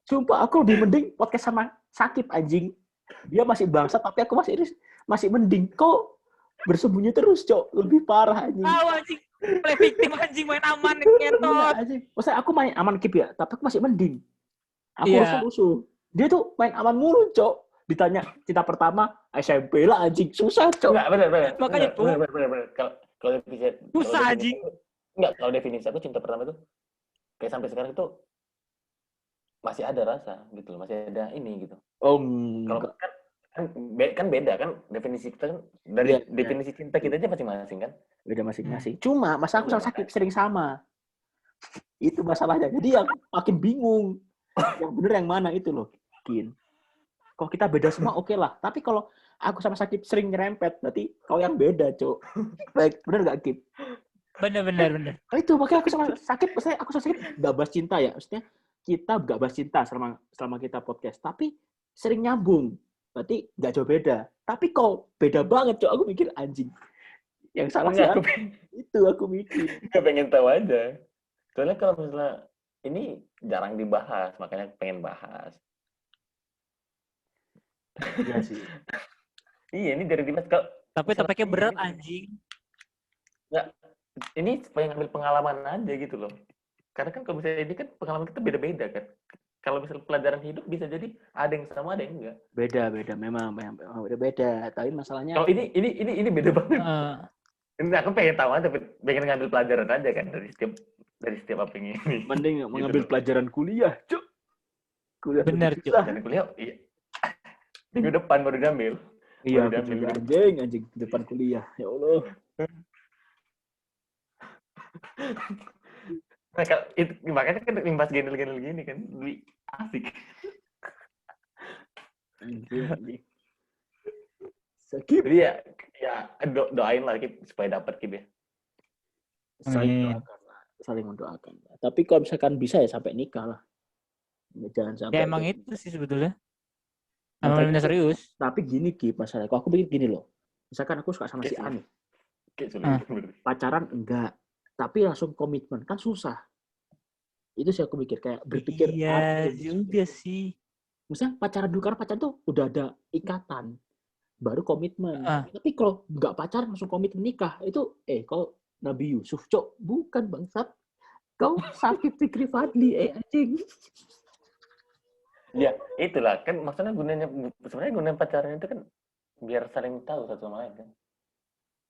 Sumpah aku lebih mending podcast sama Sakib anjing. Dia masih bangsat tapi aku masih mending. Kok bersembunyi terus, Cok? Lebih parah anjing. Tahu anjing. Play victim anjing, main aman ngetot. Maksudnya aku main aman Kip ya, tapi aku masih mending. Aku rusuh. Dia tuh main aman mulu, Cok. Ditanya cinta pertama SMP lah anjing. Susah, Cok. Enggak, benar. Makanya tuh. Benar. Kalau definisi susah anjing. Enggak, kalau definisi aku cinta pertama itu kayak sampai sekarang itu masih ada rasa gitu loh, masih ada ini gitu. Kalau kan beda kan definisi kita kan dari definisi cinta kita aja masing-masing kan. Beda masing-masing. Cuma masa aku sama Sakib sering sama. Itu masalahnya. Jadi aku makin bingung. Yang bener yang mana itu loh. Kalau kita beda semua oke lah. Tapi kalau aku sama Sakib sering nyerempet, berarti kau yang beda, Cok. Baik, bener gak, Kip? Bener. Itu makanya aku sama Sakib gak bahas cinta ya. Maksudnya kita gak bahas cinta selama kita podcast. Tapi sering nyambung. Berarti gak jauh beda. Tapi kok beda banget, Cok. Aku mikir anjing. Yang salah siapa? Itu aku mikir. Gak pengen tahu aja. Soalnya kalau misalnya ini jarang dibahas, makanya pengen bahas. Iya sih. Iya, ini dari dibahas. Tapi topiknya berat anjing. Nggak, ini supaya ngambil pengalaman aja gitu loh. Karena kan kalau misalnya ini kan pengalaman kita beda-beda kan. Kalau misalnya pelajaran hidup bisa jadi ada yang sama, ada yang enggak. Beda, memang beda. Tapi masalahnya. Oh ini beda banget. Ini aku pengen tahu aja, pengen ngambil pelajaran aja kan dari setiap apa yang ini. Mending gitu mengambil pelajaran kuliah, Cuk. Bener, Cuk. Pelajaran kuliah, iya. Minggu depan baru diambil. Iya, Baru aku diambil juga gitu. anjing depan kuliah. Ya Allah. Nah, itu, makanya kan imbas gendel-gendel gini kan lebih asik. Anjing. Sakit. Jadi ya doain lah Kip, supaya dapat Kip ya. Saling Amin. mendoakan lah. Saling mendoakan. Tapi kalau misalkan bisa ya sampai nikah lah. Jangan sampai. Ya emang itu sih sebetulnya. Emang Makanya benar serius. tapi gini Ki, masalahnya. Kalau aku pikir gini loh. Misalkan aku suka sama si A nih. Kayak sulit. Pacaran enggak. Tapi langsung komitmen. Kan susah. Itu sih aku mikir. Kayak berpikir. Iya juga sih. Misalnya pacaran dulu. Karena pacaran tuh udah ada ikatan. Baru komitmen. Tapi kalau nggak pacaran langsung komitmen nikah. Itu, kau Nabi Yusuf, Cok. Bukan bangsat. Kau sakit Fikri Fadli, anjing. Ya, itulah kan maksudnya sebenarnya gunanya pacaran itu kan biar saling tahu satu sama lain kan.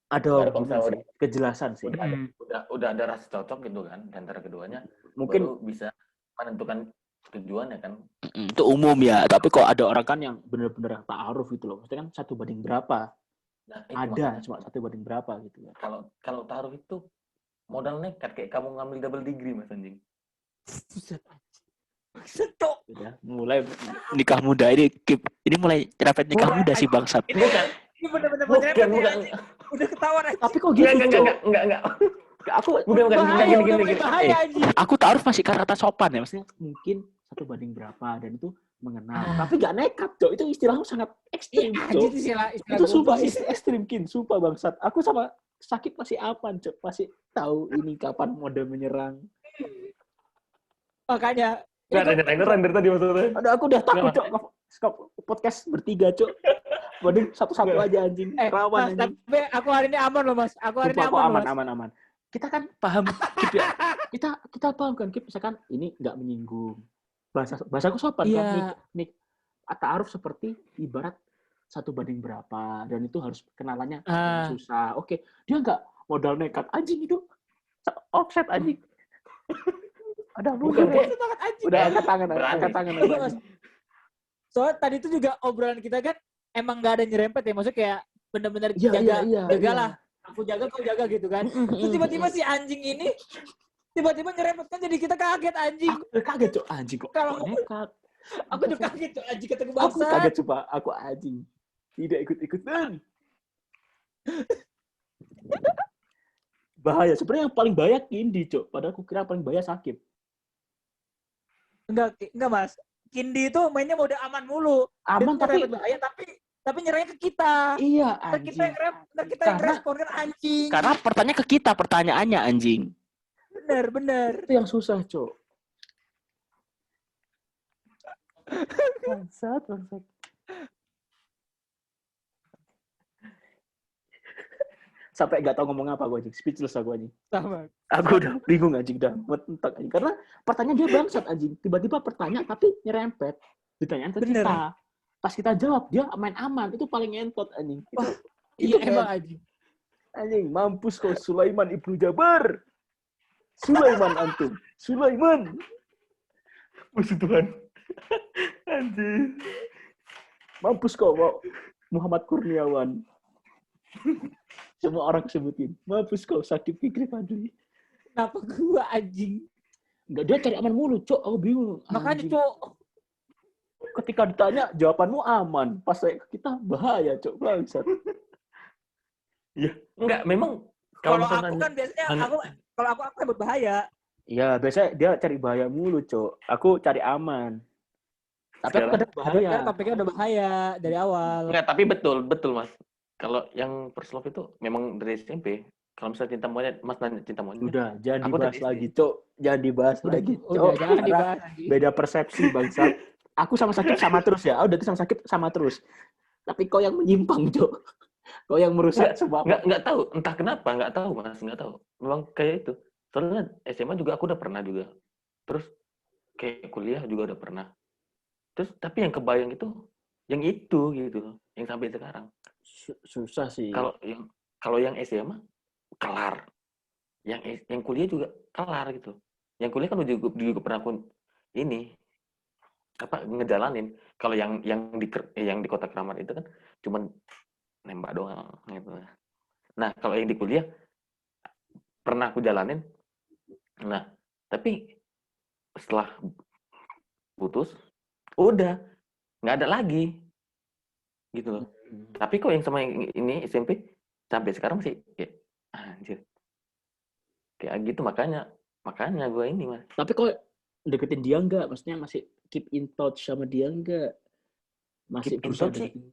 Ada Baru kalau gimana misalnya sih? Kejelasan sih. udah ada rasa cocok gitu kan di antara keduanya, Mungkin baru bisa menentukan tujuannya kan. itu umum ya, tapi kok ada orang kan yang benar-benar ta'aruf gitu loh. Maksudnya kan 1 banding berapa? Nah, itu Ada, makanya. cuma 1 banding berapa gitu ya. Kalau taruh itu modal nekat kayak kamu ngambil double degree Mas anjing. Setok. Udah, mulai nikah muda ini mulai cerapet nikah muda sih bangsat. Ini bener-bener Bukan. Udah ketahuan aja. Tapi kok gitu, Cok? Enggak. Aku Bukan Bahaya, udah gini. bahaya anjing. aku ta'aruf masih kata sopan ya, maksudnya mungkin 1 banding berapa dan itu mengenal. Tapi nggak nekat, Cok. Itu istilahnya sangat ekstrim, Iya, Cok. anjing itu istilah Itu sumpah goblok sih. ekstrim Kin, sumpah bangsat. Aku sama Sakit masih aman, Cok. Masih tahu ini kapan mode menyerang. Makanya Enggak ada nyerang dari tadi maksudnya. Aduh, aku udah takut, Cok. Podcast bertiga, Cok. Waduh, satu-satu aja anjing. Rawan Mas, anjing. tapi aku hari ini aman loh, Mas. Aku hari Sumpah, ini aku aman, Mas. aman. Kita kan paham, Kip, ya. Kita paham kan, Kip, misalkan ini nggak menyinggung. Bahasaku sopan kan. Nik ta'aruf seperti ibarat 1 banding berapa dan itu harus kenalannya susah. Oke, dia nggak modal nekat anjing itu. Offset anjing. Ada bukan kayak udah angkat tangan. Soalnya tadi itu juga obrolan kita kan emang nggak ada nyerempet ya, maksudnya kayak bener-bener jaga lah. Aku jaga, kau jaga gitu kan. Terus tiba-tiba si anjing ini tiba-tiba nyerempet kan, jadi kita kaget anjing. Aku kaget, Cok. Anjing kok Kalau nekat. aku juga kaget, Cok. Anjing ketemu Aku bangsa. kaget, coba. Aku anjing. Tidak ikut-ikutan. Bahaya. Sebenarnya yang paling bahaya Kindi, Cok. Padahal aku kira paling bahaya Sakit. Enggak Mas. Kindi itu mainnya mode aman mulu. Aman dia tapi bahaya tapi nyerangnya ke kita. Iya, anjing. Kita yang respon kan anjing. Karena pertanyaan ke kita, pertanyaannya anjing. Bener. Itu yang susah, Cok. Bangsat. Sampai nggak tahu ngomong apa gue anjing, speechless aku anjing. Sama. Aku udah bingung anjing, udah mentok anjing. Karena pertanyaan dia bangsat anjing. Tiba-tiba pertanyaan tapi nyerempet. Ditanyaan ke kita. Pas kita jawab, dia main aman. Itu paling ngentot anjing. Iya emang anjing. Anjing, mampus kau Sulaiman Ibnu Jabar. Sulaiman antum. Sulaiman. Puji Tuhan. Anjing. Mampus kau Muhammad Kurniawan. Semua orang sebutin. Mampus kau Sakit Fikri Fadli. Kenapa gua anjing? Enggak, dia cari aman mulu, Cok. Aku bingung. Makanya, Cok. Ketika ditanya, jawabanmu aman. Pas kita bahaya, Cok. Bangsat. Iya. Enggak, memang kalau aku kan biasanya kalau aku sebut bahaya. Iya, biasanya dia cari bahaya mulu, Cok. Aku cari aman. Tapi aku kadang bahaya. Topiknya udah bahaya dari awal. Enggak, tapi betul Mas. Kalau yang first love itu memang dari SMP. Kalau misalnya cinta monyet, Mas nanya cinta monyet. Udah, jangan dibahas lagi, Cok. Jangan dibahas lagi, Cok. Udah, jangan dibahas lagi. Beda persepsi, bangsat. Aku sama Sakit sama terus ya. Udah sama Sakit sama terus. Tapi kau yang menyimpang, Cok. Kau yang merusak semua. Enggak tahu, entah kenapa, enggak tahu, Mas, enggak tahu. Memang kayak itu. Soalnya SMA juga aku udah pernah juga. Terus kayak kuliah juga udah pernah. Terus tapi yang kebayang itu yang itu gitu, yang sampai sekarang. Susah sih. Kalau yang SMA kelar. Yang kuliah juga kelar gitu. Yang kuliah kan juga pernah aku ini ngejalanin. Kalau yang di Kota Kramat itu kan cuman nembak doang gitu. Nah, kalau yang di kuliah pernah aku jalanin. Nah, tapi setelah putus, udah nggak ada lagi gitu loh. Tapi kok yang sama yang ini SMP sampai sekarang masih kayak anjir. Kayak gitu makanya gue ini Mas. Tapi kok deketin dia enggak? Maksudnya masih keep in touch sama dia enggak? Masih Keep in berusaha touch sih. deketin.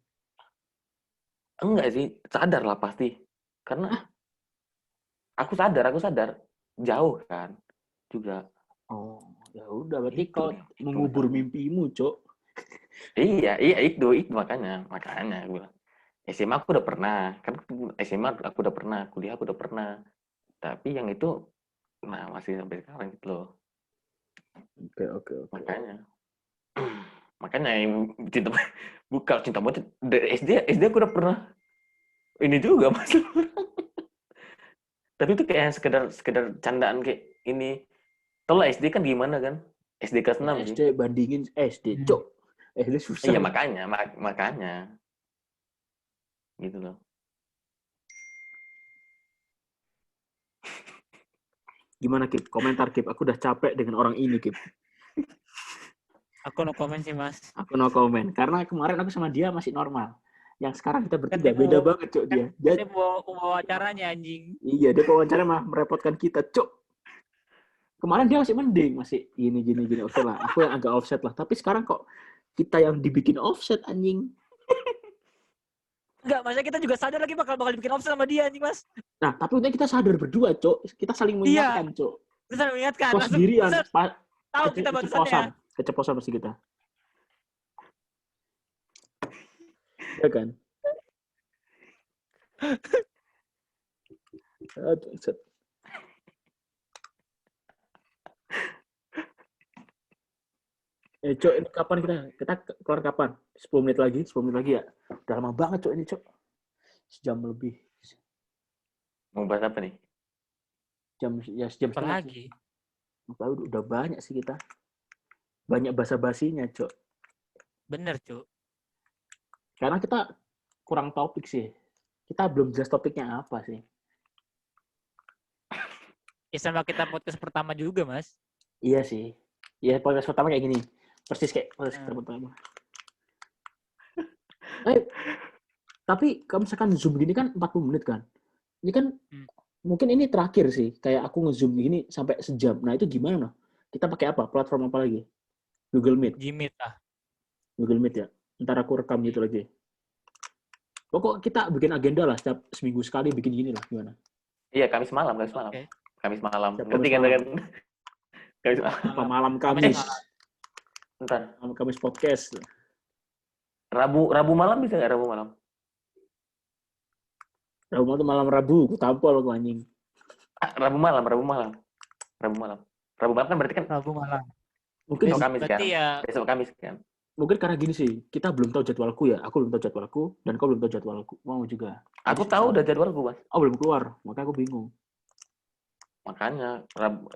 Enggak sih, sadar lah pasti. Karena aku sadar jauh kan juga. Oh, ya udah berarti Itu kau nih, itu mengubur masalahnya. mimpimu, Cok. Iya itu makanya gue bilang. SMA aku udah pernah, kan SMA aku udah pernah, kuliah aku udah pernah. Tapi yang itu nah masih sampai sekarang gitu loh. Oke. Makanya yang cinta monyet dari SD aku udah pernah ini juga Mas. Tapi itu kayak sekedar candaan kayak ini. Tau lah SD kan gimana kan? SD kelas 6 sih. SD bandingin SD, Cok. SD susah. Iya makanya gitu loh. Gimana, Kip? Komentar, Kip. Aku udah capek dengan orang ini, Kip. Aku no comment sih, Mas. Aku no comment. Karena kemarin aku sama dia masih normal. Yang sekarang kita Kan bertiga dia beda bawa- banget, Cok, dia. Dia bawa acaranya anjing. Iya, dia wawancara mah merepotkan kita, Cok. Kemarin dia masih mending, masih gini. Oke lah, aku yang agak offset lah. Tapi sekarang kok kita yang dibikin offset, anjing. Enggak, maksudnya kita juga sadar lagi bakal dibikin offset sama dia anjing, Mas. Nah, tapi untungnya kita sadar berdua, Cok. Kita saling mengingatkan, Cok. Terus saya mengingatkan Kok langsung sendirian, set, tahu kita batasannya. keceplosan pasti kita. Ya kan? Aduh, set. Cok, ini kapan kita keluar kapan? 10 menit lagi ya. Udah lama banget, Cok, ini, Cok. Sejam lebih. Mau bahas apa nih? Sejam Apa setengah. lagi? Udah banyak sih kita. Banyak basa-basinya, Cok. Bener, Cuk. Karena kita kurang topik sih. Kita belum jelas topiknya apa sih. Ya sama kita podcast pertama juga, Mas. Iya sih. Iya, podcast pertama kayak gini. Persis kayak podcast pertama. Tapi kalau misalkan Zoom gini kan 40 menit kan. Ini kan mungkin ini terakhir sih. Kayak aku nge-Zoom gini sampai sejam. Nah, itu gimana? Kita pakai apa? Platform apa lagi? Google Meet. Gmeet ah. Google Meet ya. Ntar aku rekam gitu lagi. Pokok kita bikin agenda lah setiap seminggu sekali bikin gini lah. Gimana? Iya, Kamis malam. Okay. Kamis malam. Siap, Ngerti kan? Kamis malam. Apa malam Kamis? Bentar. Kamis podcast. Rabu malam bisa nggak Rabu malam? Rabu malam tuh malam Rabu. Aku tampol aku anjing. Rabu malam. Rabu malam kan berarti kan Rabu malam. Mungkin besok Kamis kan? Berarti ya Besok Kamis kan? mungkin karena gini sih, kita belum tahu jadwalku ya. Aku belum tahu jadwalku dan kau belum tahu jadwalku. Mau juga. Aku tahu udah jadwal gue, Mas. Oh, belum keluar. Makanya aku bingung. Makanya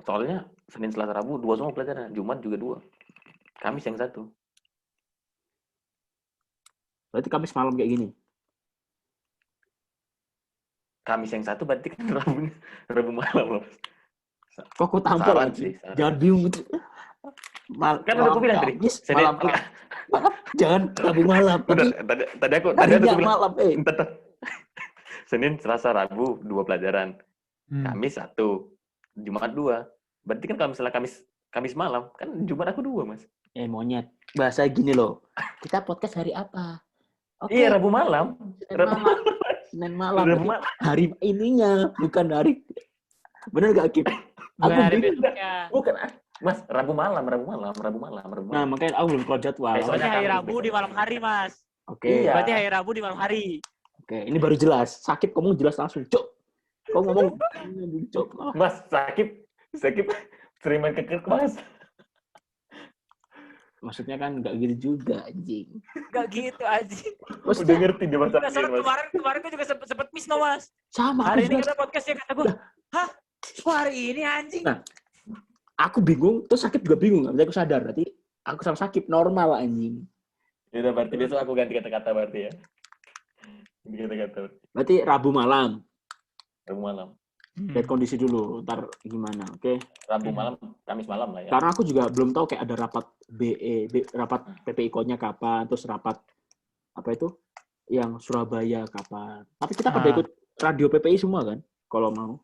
soalnya Senin Selasa Rabu 2 semua pelajaran, Jumat juga 2. Kamis yang 1. Berarti Kamis malam kayak gini. Kamis yang 1 berarti kan Rabu malam loh. Kok aku tampol Salah anjing? sih, salah. Jangan bingung gitu. Kan udah aku bilang tadi, Kamis, Senin malam jangan Rabu malam. tadi aku Harinya bilang malam, Bentar. Senin, Selasa, Rabu 2 pelajaran. Kamis 1, Jumat 2. Berarti kan kalau misalnya Kamis malam, kan Jumat aku 2, Mas. Monyet. Bahasa gini loh. Kita podcast hari apa? Oke. Iya, Rabu malam. Senin malam. Rabu malam. Hari ininya, bukan hari. Bener gak, Kip? bukan Aku hari bingung. besoknya. Bukan, Mas, Rabu malam. Nah, makanya aku belum keluar jadwal. Besoknya Berarti hari Kamis, Rabu di malam hari, Mas. Oke. Iya. Berarti hari Rabu di malam hari. Oke, ini baru jelas. Sakit ngomong jelas langsung, Cok. Kau ngomong, Cok. Mas, sakit sering main kekek, Mas. Maksudnya kan nggak gitu juga, anjing. Gak gitu anjing. Udah ngerti dia Mas. Nah, soalnya kemarin gue juga sempet miss no, Mas. Sama. Hari ini juga. kita podcastnya kata gue, hah? Kok hari ini anjing? Nah, aku bingung, terus Sakit juga bingung. Berarti aku sadar, berarti aku sama Sakit normal, anjing. Ya udah berarti besok aku ganti kata-kata berarti ya. Kata-kata Berarti Rabu malam. Rabu malam. Lihat kondisi dulu, ntar gimana, oke? Rabu malam, Kamis malam lah ya. Karena aku juga belum tahu kayak ada rapat rapat PPI-Ko-nya kapan, terus rapat apa itu yang Surabaya kapan. Tapi kita pada ikut radio PPI semua kan, kalau mau.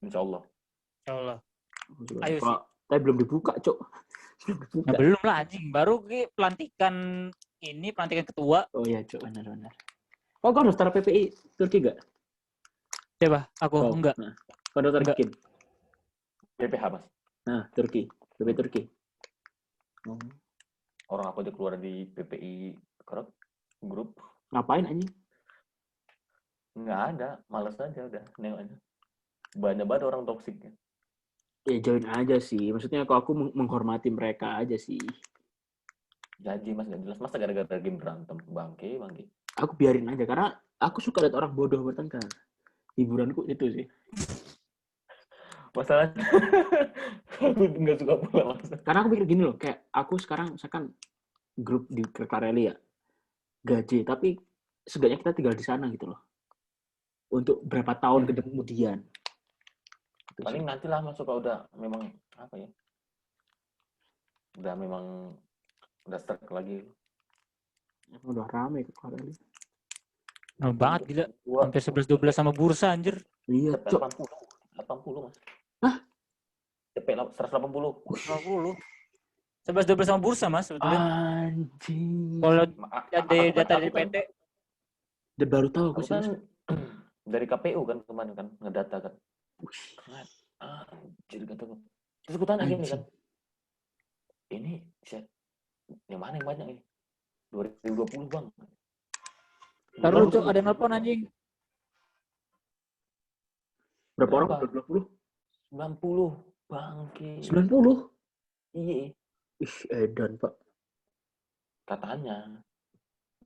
Insya Allah. Insya Allah. Ayo sih. Kalau tapi belum dibuka, Cok. Nah, belum lah anjing, baru pelantikan ketua. Oh iya, Cok, benar. Oh, kau daftar PPI Turki gak? Coba, aku enggak. Nah, kau daftar Enggak. Kim? BPH Mas. Nah, Turki. PPI Turki. Oh. Orang aku aja keluar di PPI grup. Ngapain anjing? Nggak ada, males aja udah nengok aja. Banyak banget orang toksik. Ya join aja sih. Maksudnya kalau aku menghormati mereka aja sih. Gaji Mas nggak jelas. Masa gara-gara game berantem bangke. Aku biarin aja karena aku suka lihat orang bodoh bertengkar. Hiburanku itu sih. Masalahnya aku nggak suka pula Mas. Karena aku pikir gini loh, kayak aku sekarang misalkan grup di Kerkareli ya, gaji, tapi setidaknya kita tinggal di sana gitu loh. Untuk berapa tahun kemudian. Paling nantilah masuk kalau udah memang apa ya? Udah start lagi. Udah rame Kerkareli. Nah, banget gila. Hampir 11-12 sama bursa anjir. Iya, CP Cok. 80 Mas. Hah? CP 180. 80. 11-12 sama bursa Mas sebetulnya. Anjing. Kalau Aku data dari PT. Udah baru tahu aku Aku sih. kan dari KPU kan kemarin kan ngedata kan. Anjir kataku. Terus aku tanya gini kan. Ini yang mana yang banyak ini? 2020 Bang. Taruh Cok, ada yang nelpon anjing. Berapa orang? Berapa? 20? 90 bangke. 90? Iya, Ih, edan, Pak. katanya.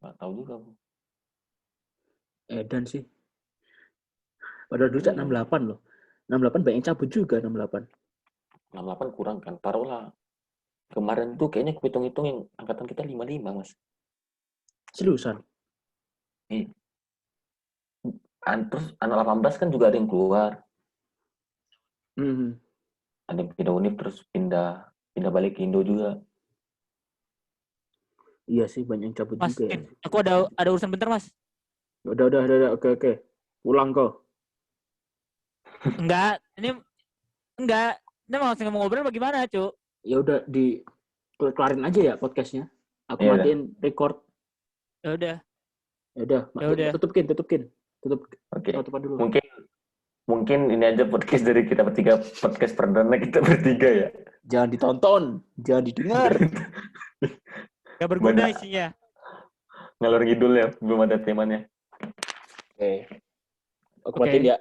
Nggak tahu juga. Bu. Edan sih. Padahal dulu Cak 68 loh. 68 banyak yang cabut juga 68. 68 kurang kan. Taruhlah. Kemarin tuh kayaknya aku hitung-hitung yang angkatan kita 55, Mas. Seriusan? Terus anak 18 kan juga ada yang keluar. Ada yang pindah univ terus pindah balik ke Indo juga. Iya sih, banyak yang cabut Mas, juga ya. aku ada urusan bentar Mas. Udah. Oke. Pulang kau. Enggak. Ini mau langsung ngobrol bagaimana, Cuk? Ya udah kelarin aja ya podcastnya. Aku Iya, matiin record. Ya udah. Ya udah. Tutupin. Oke. Tutupan dulu. Mungkin ini aja podcast dari kita bertiga, podcast perdana kita bertiga ya. Jangan ditonton, jangan didengar. Gak berguna Banyak. isinya. Ngalor ngidul ya, belum ada temanya. Oke. Aku Oke. matiin ya.